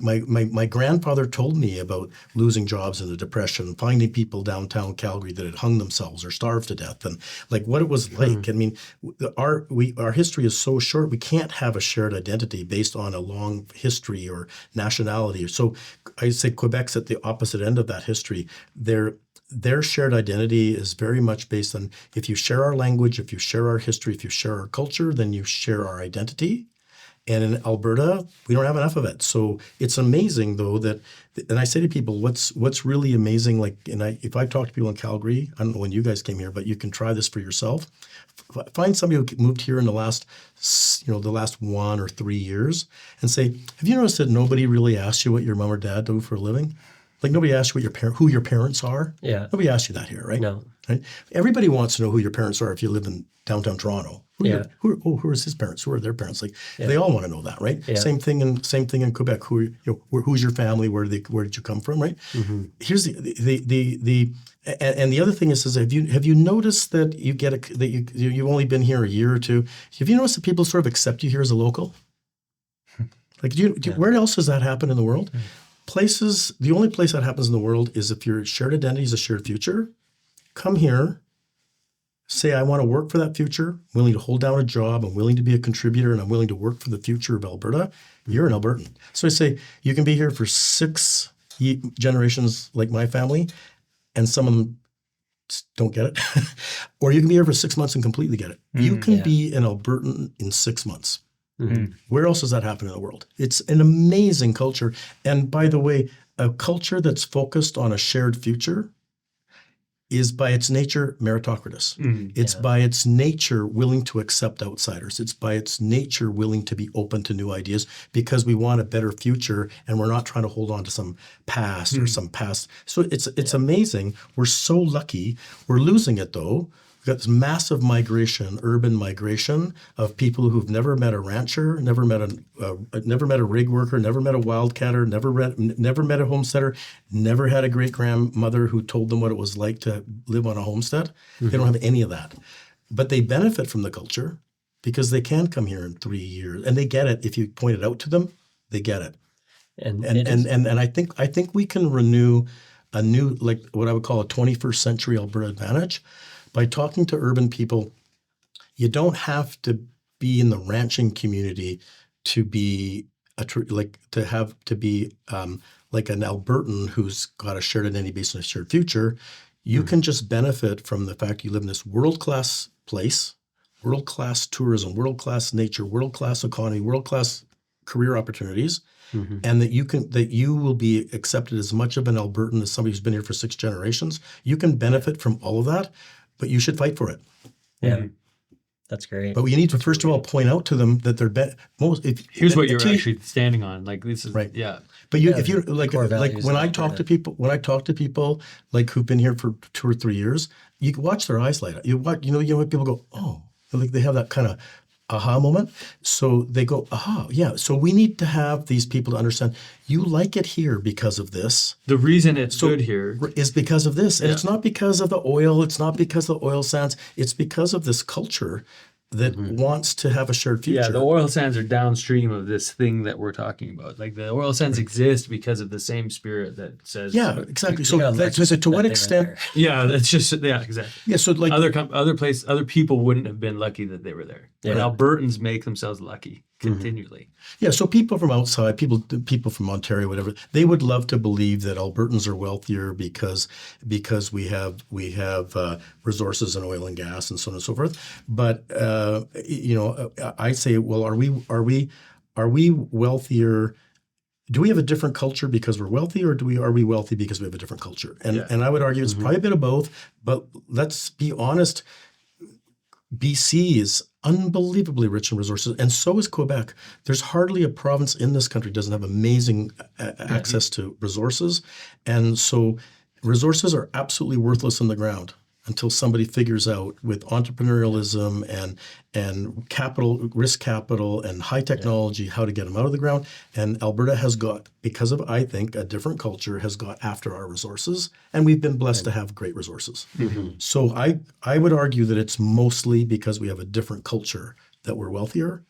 S2: My grandfather told me about losing jobs in the Depression, finding people downtown Calgary that had hung themselves or starved to death, and like what it was like. I mean, our history is so short. We can't have a shared identity based on a long history or nationality. So I say Quebec's at the opposite end of that history. Their shared identity is very much based on if you share our language, if you share our history, if you share our culture, then you share our identity. And in Alberta, we don't have enough of it. So it's amazing, though, and I say to people, what's really amazing, if I talk to people in Calgary, I don't know when you guys came here, but you can try this for yourself. Find somebody who moved here in the last 1 or 3 years and say, have you noticed that nobody really asks you what your mom or dad do for a living? Like nobody asks you who your parents are.
S3: Yeah.
S2: Nobody asks you that here, right?
S3: No.
S2: Right? Everybody wants to know who your parents are if you live in downtown Toronto. Who are his parents? Who are their parents? Like they all want to know that, right?
S3: Yeah.
S2: Same thing in Quebec. Who's your family? Where did you come from? Right?
S3: Mm-hmm.
S2: Here's the other thing is have you noticed that you've only been here a year or two? Have you noticed that people sort of accept you here as a local? Like where else does that happen in the world? The only place that happens in the world is if your shared identity is a shared future. Come here, say, I want to work for that future, I'm willing to hold down a job, I'm willing to be a contributor, and I'm willing to work for the future of Alberta. You're an Albertan. So I say, you can be here for 6 generations like my family, and some of them don't get it. Or you can be here for 6 months and completely get it. You can be an Albertan in 6 months. Mm-hmm. Where else does that happen in the world? It's an amazing culture. And by the way, a culture that's focused on a shared future is by its nature meritocratic. It's by its nature willing to accept outsiders. It's by its nature willing to be open to new ideas because we want a better future and we're not trying to hold on to some past or some past. So it's amazing. We're so lucky. We're losing it though. We've got this massive migration, urban migration of people who've never met a rancher, never met a rig worker, never met a wildcatter, never met a homesteader, never had a great grandmother who told them what it was like to live on a homestead. They don't have any of that, but they benefit from the culture because they can come here in 3 years and they get it. If you point it out to them, they get it. And I think we can renew a new, like what I would call a 21st century Alberta advantage. By talking to urban people, you don't have to be in the ranching community to be like an Albertan who's got a shared identity based on a shared future. You can just benefit from the fact you live in this world-class place, world-class tourism, world-class nature, world-class economy, world-class career opportunities, and that you will be accepted as much of an Albertan as somebody who's been here for 6 generations. You can benefit from all of that. But you should fight for it.
S3: Yeah, that's great.
S2: But we need to first of all point out to them that they're
S1: here's what you're actually standing on. Like this is
S2: right.
S1: Yeah.
S2: But if you're like when I talk to people like who've been here for 2 or 3 years, you can watch their eyes light up. You know people go, oh, like they have that kind of aha moment. So they go, aha, yeah. So we need to have these people to understand you like it here because of this.
S1: The reason it's good here
S2: is because of this. And it's not because of the oil. It's not because of the oil sands. It's because of this culture that wants to have a shared future.
S1: Yeah, the oil sands are downstream of this thing that we're talking about. Like the oil sands exist because of the same spirit that says.
S2: Yeah, exactly. So to what extent?
S1: Yeah, that's just exactly.
S2: Yeah, so like
S1: other people wouldn't have been lucky that they were there. Yeah. But Albertans make themselves lucky continually.
S2: Yeah, so people from outside, people from Ontario, whatever, they would love to believe that Albertans are wealthier because we have resources in oil and gas and so on and so forth. But I say, well, are we wealthier? Do we have a different culture because we're wealthy, or are we wealthy because we have a different culture? And I would argue it's probably a bit of both. But let's be honest. BC is unbelievably rich in resources, and so is Quebec. There's hardly a province in this country that doesn't have amazing access to resources. And so resources are absolutely worthless on the ground until somebody figures out with entrepreneurialism and risk capital and high technology how to get them out of the ground. And Alberta has got, because of, I think, a different culture, has got after our resources. And we've been blessed to have great resources. So I would argue that it's mostly because we have a different culture that we're wealthier.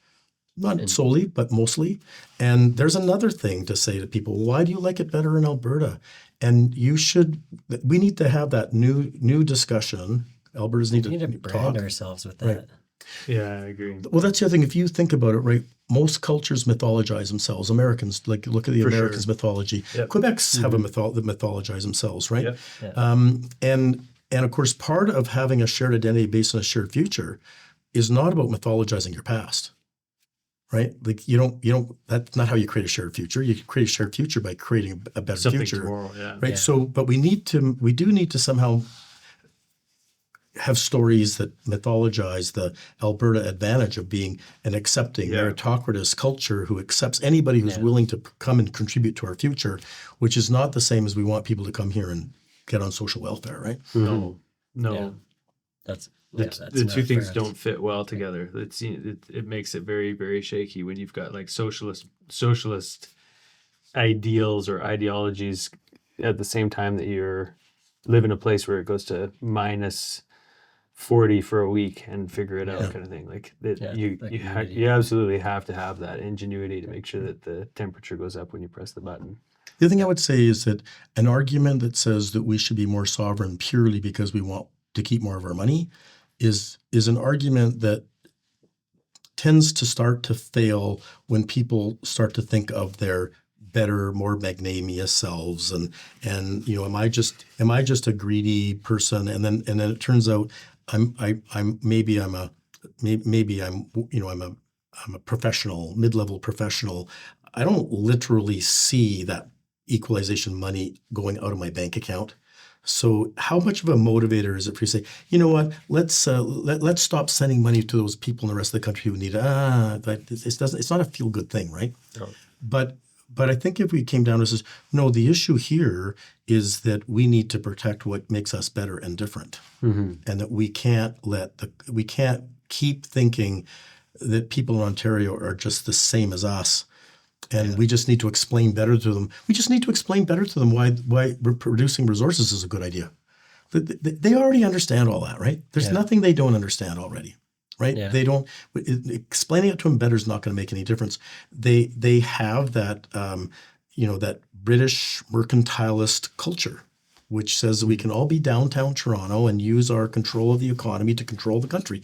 S2: Not solely, but mostly. And there's another thing to say to people, why do you like it better in Alberta? And we need to have that new discussion. Albertans need to
S3: brand ourselves with that.
S2: Right.
S1: Yeah, I agree.
S2: Well, that's the other thing. If you think about it, right, most cultures mythologize themselves. Americans, like look at the Americans' mythology. Yep. Quebecs have that mythologize themselves, right? Yep. Yeah. And of course, part of having a shared identity based on a shared future is not about mythologizing your past. Right? Like you don't, that's not how you create a shared future. You create a shared future by creating a better future.
S1: Tomorrow, yeah.
S2: Right. Yeah. So, but we do need to somehow have stories that mythologize the Alberta advantage of being an accepting, meritocratic culture who accepts anybody who's willing to come and contribute to our future, which is not the same as we want people to come here and get on social welfare, right?
S1: No.
S3: Yeah. That's
S1: the two things don't fit well together. It makes it very, very shaky when you've got like socialist ideals or ideologies at the same time that you're live in a place where it goes to minus 40 for a week and figure it out kind of thing. Like you absolutely have to have that ingenuity to make sure that the temperature goes up when you press the button.
S2: The other thing I would say is that an argument that says that we should be more sovereign purely because we want to keep more of our money is an argument that tends to start to fail when people start to think of their better, more magnanimous selves, and am I just a greedy person? And then it turns out I'm a professional, mid-level professional. I don't literally see that equalization money going out of my bank account. So how much of a motivator is it for you to say, you know what, let's stop sending money to those people in the rest of the country who need it. It's not a feel-good thing, right? No. But I think if we came down to this, no, the issue here is that we need to protect what makes us better and different, and that we can't keep thinking that people in Ontario are just the same as us. And we just need to explain better to them. We just need to explain better to them why producing resources is a good idea. They already understand all that, right? There's nothing they don't understand already, right? Yeah. They don't. Explaining it to them better is not going to make any difference. They have that that British mercantilist culture, which says that we can all be downtown Toronto and use our control of the economy to control the country,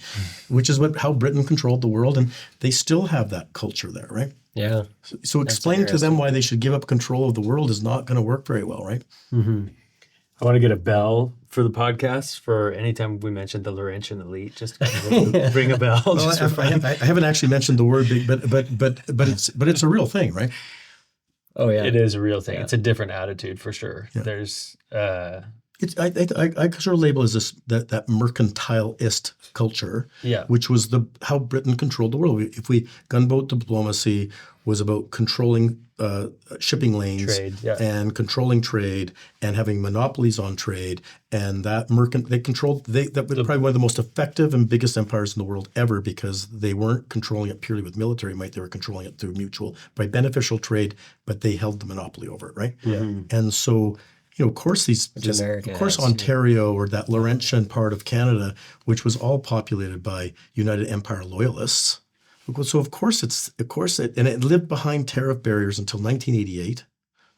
S2: which is how Britain controlled the world, and they still have that culture there, right?
S3: Yeah.
S2: So explaining to them why they should give up control of the world is not going to work very well, right?
S1: Mm-hmm. I want to get a bell for the podcast for anytime we mentioned the Laurentian elite. Just ring a bell.
S2: Well, I haven't actually mentioned the word big, but it's a real thing, right?
S3: Oh yeah,
S1: it is a real thing. Yeah. It's a different attitude for sure. Yeah. There's.
S2: I sort of label as that mercantilist culture, which was how Britain controlled the world. Gunboat diplomacy was about controlling shipping lanes and controlling trade and having monopolies on trade, and that that was probably one of the most effective and biggest empires in the world ever, because they weren't controlling it purely with military might. They were controlling it through by beneficial trade, but they held the monopoly over it, right? Yeah. And so. Of course, Ontario or that Laurentian part of Canada, which was all populated by United Empire loyalists. So of course and it lived behind tariff barriers until 1988,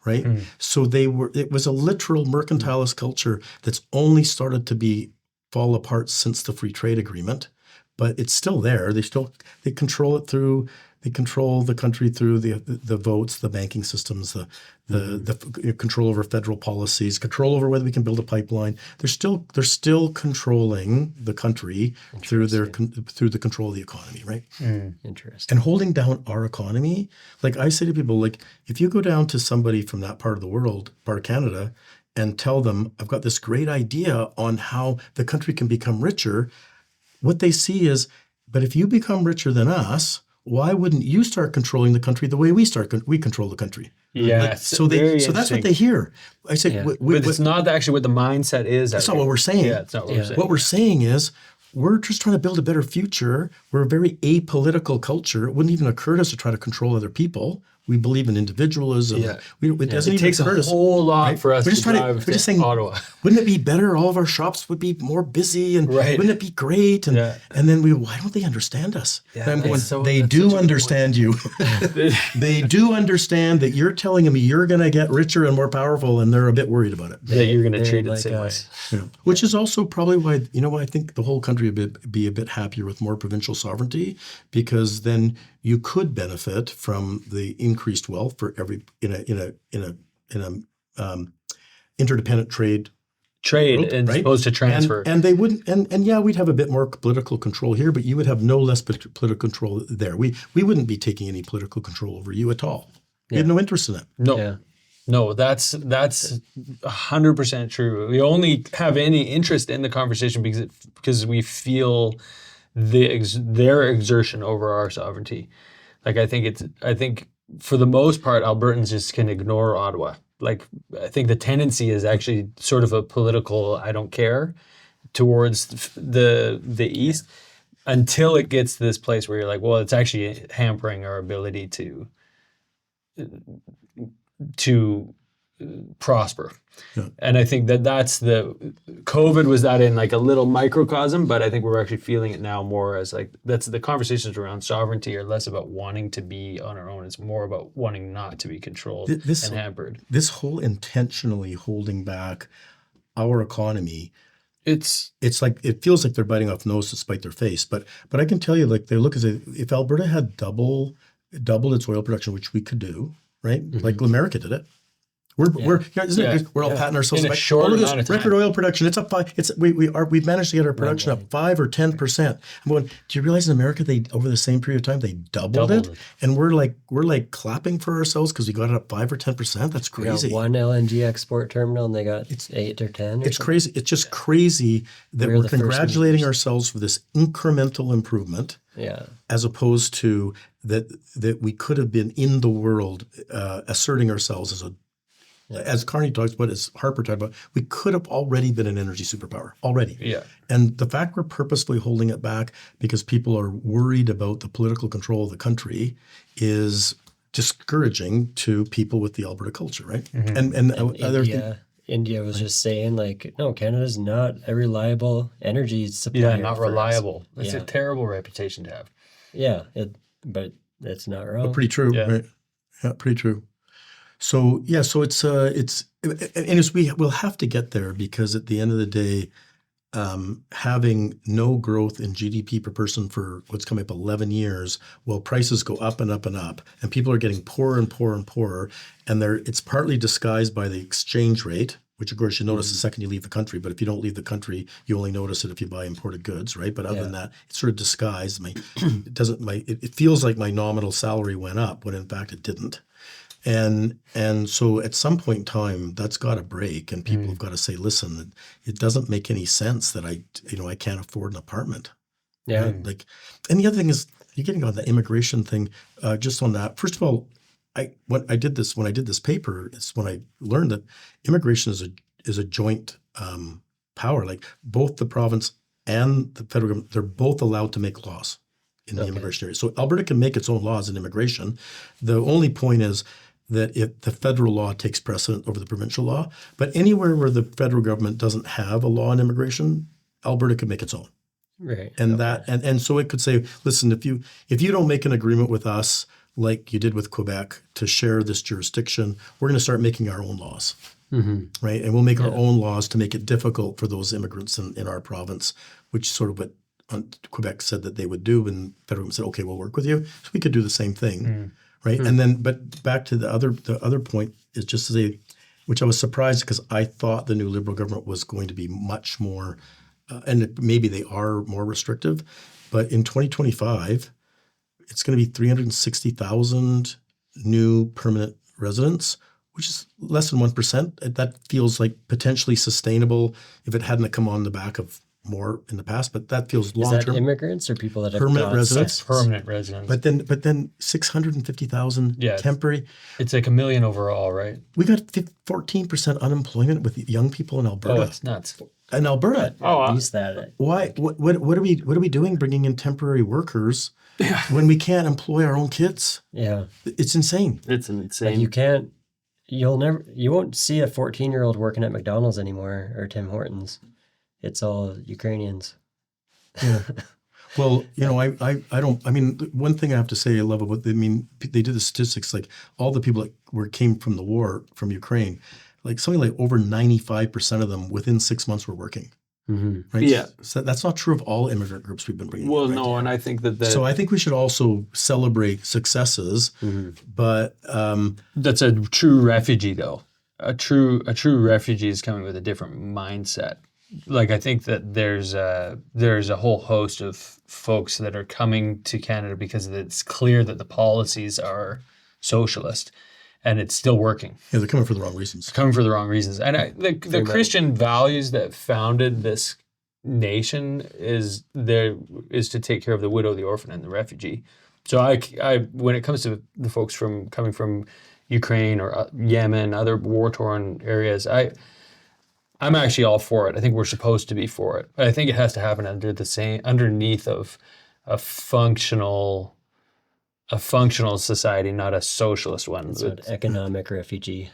S2: right? Mm. So it was a literal mercantilist culture that's only started to fall apart since the free trade agreement, but it's still there. They control it through. They control the country through the votes, the banking systems, the control over federal policies, control over whether we can build a pipeline. They're still controlling the country through the control of the economy, right?
S3: Mm. Interesting.
S2: And holding down our economy, like I say to people, like if you go down to somebody from that part of the world, part of Canada, and tell them, I've got this great idea on how the country can become richer, what they see is, but if you become richer than us, why wouldn't you start controlling the country the way we control the country?
S1: Yeah.
S2: So that's what they hear. I said,
S1: but it's not actually what the mindset is.
S2: That's not what we're saying.
S1: Yeah, it's not what we're saying.
S2: What we're saying is we're just trying to build a better future. We're a very apolitical culture. It wouldn't even occur to us to try to control other people. We believe in individualism. Yeah. It
S1: takes a whole lot for us to drive to Ottawa.
S2: Wouldn't it be better? All of our shops would be more busy, and wouldn't it be great? And then why don't they understand us? Yeah, and I'm going, they do understand you. They do understand that you're telling them you're going to get richer and more powerful, and they're a bit worried about it.
S1: That you're going to treat it the same way.
S2: Yeah. Which is also probably why, I think the whole country would be a bit happier with more provincial sovereignty, because then you could benefit from the increased wealth for every in a interdependent trade
S1: world, as opposed to transfer.
S2: And they wouldn't. And we'd have a bit more political control here, but you would have no less political control there. We wouldn't be taking any political control over you at all. We have no interest in it.
S1: No. Yeah. No, that's 100% true. We only have any interest in the conversation because we feel their exertion over our sovereignty. Like I think for the most part, Albertans just can ignore Ottawa. Like I think the tendency is actually sort of a political I don't care towards the east until it gets to this place where you're like, well, it's actually hampering our ability to prosper.
S2: Yeah.
S1: And I think that's COVID was that in like a little microcosm, but I think we're actually feeling it now more as like, that's the conversations around sovereignty are less about wanting to be on our own. It's more about wanting not to be controlled and hampered.
S2: This whole intentionally holding back our economy, it's like, it feels like they're biting off nose to spite their face. But I can tell you, like, they look as if Alberta had doubled its oil production, which we could do, right? Mm-hmm. Like America did it. We're all patting ourselves
S1: in a short amount of time.
S2: Record oil production. It's up we've managed to get our production up 5 or 10%. I'm going, do you realize in America they over the same period of time they doubled it? And we're like clapping for ourselves because we got it up 5 or 10%. That's crazy.
S3: We got one LNG export terminal and they got 8 or 10.
S2: It's crazy. It's just crazy that we're congratulating ourselves for this incremental improvement.
S3: Yeah.
S2: As opposed to that we could have been in the world asserting ourselves as Carney talks about, as Harper talked about, we could have already been an energy superpower already.
S1: Yeah.
S2: And the fact we're purposefully holding it back because people are worried about the political control of the country is discouraging to people with the Alberta culture, right? Mm-hmm. And other
S3: India was just saying, like, no, Canada's not a reliable energy supplier.
S1: Yeah, not reliable. It's a terrible reputation to have.
S3: Yeah, but it's not wrong.
S2: But pretty true, right? Yeah, pretty true. So anyways, we'll have to get there because at the end of the day, having no growth in GDP per person for what's coming up 11 years, while prices go up and up and up, and people are getting poorer and poorer and poorer, and it's partly disguised by the exchange rate, which of course you notice the second you leave the country. But if you don't leave the country, you only notice it if you buy imported goods, right? But other than that, it's sort of disguised. It feels like my nominal salary went up when in fact it didn't. And so at some point in time, that's got to break, and people have got to say, listen, it doesn't make any sense that I can't afford an apartment.
S3: Yeah.
S2: Right? Like, and the other thing is, you're getting on the immigration thing. Just on that, first of all, when I did this paper, it's when I learned that immigration is a joint power. Like both the province and the federal government, they're both allowed to make laws in the immigration area. So Alberta can make its own laws in immigration. The only point is that if the federal law takes precedent over the provincial law, but anywhere where the federal government doesn't have a law on immigration, Alberta can make its own.
S3: Right.
S2: And and so it could say, listen, if you don't make an agreement with us like you did with Quebec to share this jurisdiction, we're going to start making our own laws. Mm-hmm. Right. And we'll make our own laws to make it difficult for those immigrants in our province, which is sort of what Quebec said that they would do, and the federal government said, okay, we'll work with you. So we could do the same thing. Right. And then, but back to the other point is just to say, which I was surprised because I thought the new Liberal government was going to be much more, and maybe they are more restrictive, but in 2025, it's going to be 360,000 new permanent residents, which is less than 1%. That feels like potentially sustainable if it hadn't come on the back of more in the past, but that feels long term.
S3: Is that immigrants or people that have
S2: permanent residents?
S1: Permanent residents.
S2: But then 650,000 temporary.
S1: It's like 1 million overall, right?
S2: We got 14% unemployment with young people in Alberta.
S1: Oh, it's nuts.
S2: In Alberta. Why? What are we doing bringing in temporary workers when we can't employ our own kids?
S3: Yeah,
S2: it's insane.
S1: It's insane.
S3: Like you won't see a 14-year-old working at McDonald's anymore or Tim Hortons. It's all Ukrainians.
S2: Yeah. Well, one thing I have to say I love about, they did the statistics, like all the people that came from the war from Ukraine, like something like over 95% of them within 6 months were working. Mm-hmm. Right?
S1: Yeah.
S2: So that's not true of all immigrant groups we've been bringing.
S1: Well, no, and I think that.
S2: So I think we should also celebrate successes, but
S1: that's a true refugee, though. A true refugee is coming with a different mindset. Like I think that there's a whole host of folks that are coming to Canada because it's clear that the policies are socialist, and it's still working.
S2: Yeah, they're coming for the wrong reasons.
S1: Coming for the wrong reasons. And the Christian values that founded this nation is to take care of the widow, the orphan, and the refugee. So I when it comes to the folks coming from Ukraine or Yemen, other war-torn areas, I'm actually all for it. I think we're supposed to be for it. But I think it has to happen underneath of a functional society, not a socialist one.
S3: It's an economic refugee.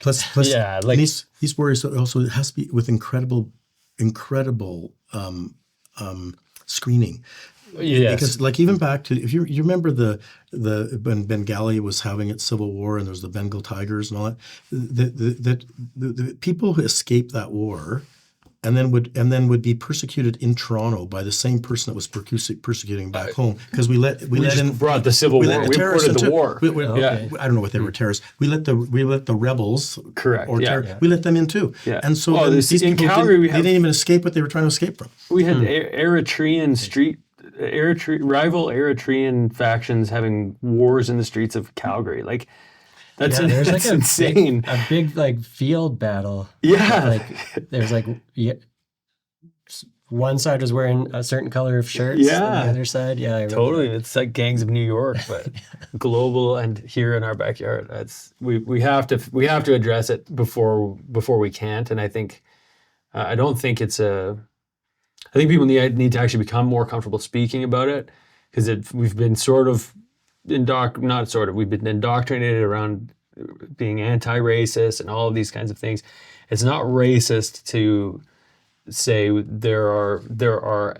S2: Plus,
S1: yeah, like
S2: these warriors also, it has to be with incredible screening.
S1: Yes.
S2: Because like even back to, if you remember when Bengali was having its civil war and there was the Bengal Tigers and all that, the people who escaped that war and then would be persecuted in Toronto by the same person that was persecuting back home, because we let in
S1: brought the civil war. We imported the war.
S2: I don't know what they were, terrorists. We let the rebels,
S1: correct,
S2: we let them in too.
S1: Yeah.
S2: And so these
S1: in
S2: people
S1: Calgary,
S2: they didn't even escape what they were trying to escape from.
S1: We had rival Eritrean factions having wars in the streets of Calgary. Like that's insane.
S3: A big like field battle.
S1: Yeah.
S3: Like there's like one side was wearing a certain color of shirts.
S1: Yeah.
S3: And the other side, I remember.
S1: Totally. It's like Gangs of New York, but global and here in our backyard. That's we have to address it before we can't. And I think I think people need to actually become more comfortable speaking about it, because we've been we've been indoctrinated around being anti-racist and all of these kinds of things. It's not racist to say there are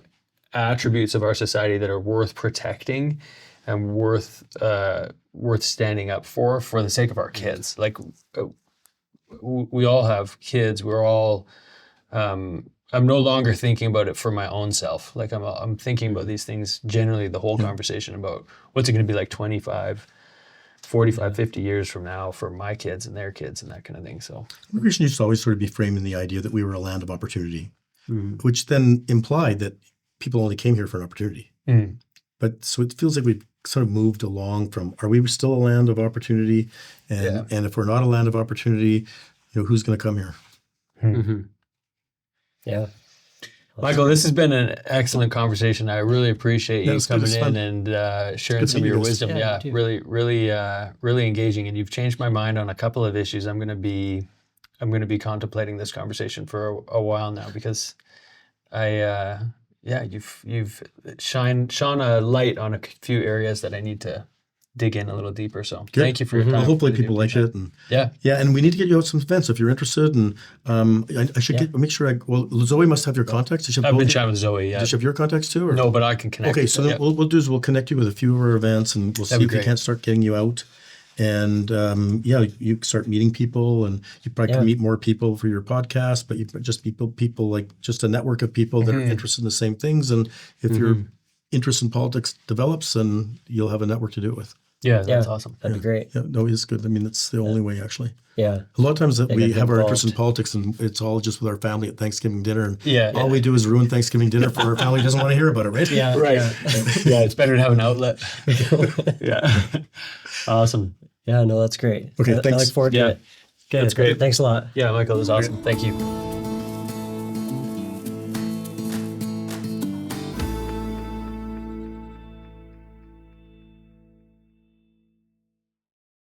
S1: attributes of our society that are worth protecting and worth standing up for the sake of our kids. Like we all have kids. We're all. I'm no longer thinking about it for my own self. Like I'm thinking about these things generally, the whole conversation about what's it going to be like 25, 45, 50 years from now for my kids and their kids and that kind of thing. So
S2: immigration used to always sort of be framed in the idea that we were a land of opportunity, which then implied that people only came here for an opportunity. Mm. But so it feels like we've sort of moved along from, are we still a land of opportunity? And if we're not a land of opportunity, who's going to come here?
S3: Mm-hmm. Yeah.
S1: Michael, this has been an excellent conversation. I really appreciate you coming in and sharing some of your wisdom. Yeah, really engaging. And you've changed my mind on a couple of issues. I'm going to be contemplating this conversation for a while now, because you've shone a light on a few areas that I need to dig in a little deeper. So thank you for your time.
S2: Well, hopefully people like it. And and we need to get you out some events if you're interested. And I should make sure Zoe must have your contacts.
S1: I've been chatting with Zoe. Yeah.
S2: Does she have your contacts too? Or?
S1: No, but I can connect.
S2: Okay, so then what we'll do is we'll connect you with a few of our events, and we'll see if we can't start getting you out. And you start meeting people, and you probably can meet more people for your podcast. But you just people like just a network of people that are interested in the same things. And if your interest in politics develops, then you'll have a network to do it with.
S1: Yeah, that's awesome.
S3: That'd be great.
S2: Yeah, no, it's good. I mean, that's the only way, actually.
S3: Yeah.
S2: A lot of times that we have our interest in politics, and it's all just with our family at Thanksgiving dinner. And all we do is ruin Thanksgiving dinner for our family who doesn't want to hear about it, right?
S1: Yeah. Right. Yeah, it's better to have an outlet. Yeah. Awesome.
S3: Yeah, no, that's great.
S2: Okay, thanks.
S3: I look forward to it. Okay,
S1: that's great.
S3: Thanks a lot.
S1: Yeah, Michael, that's awesome. Thank you.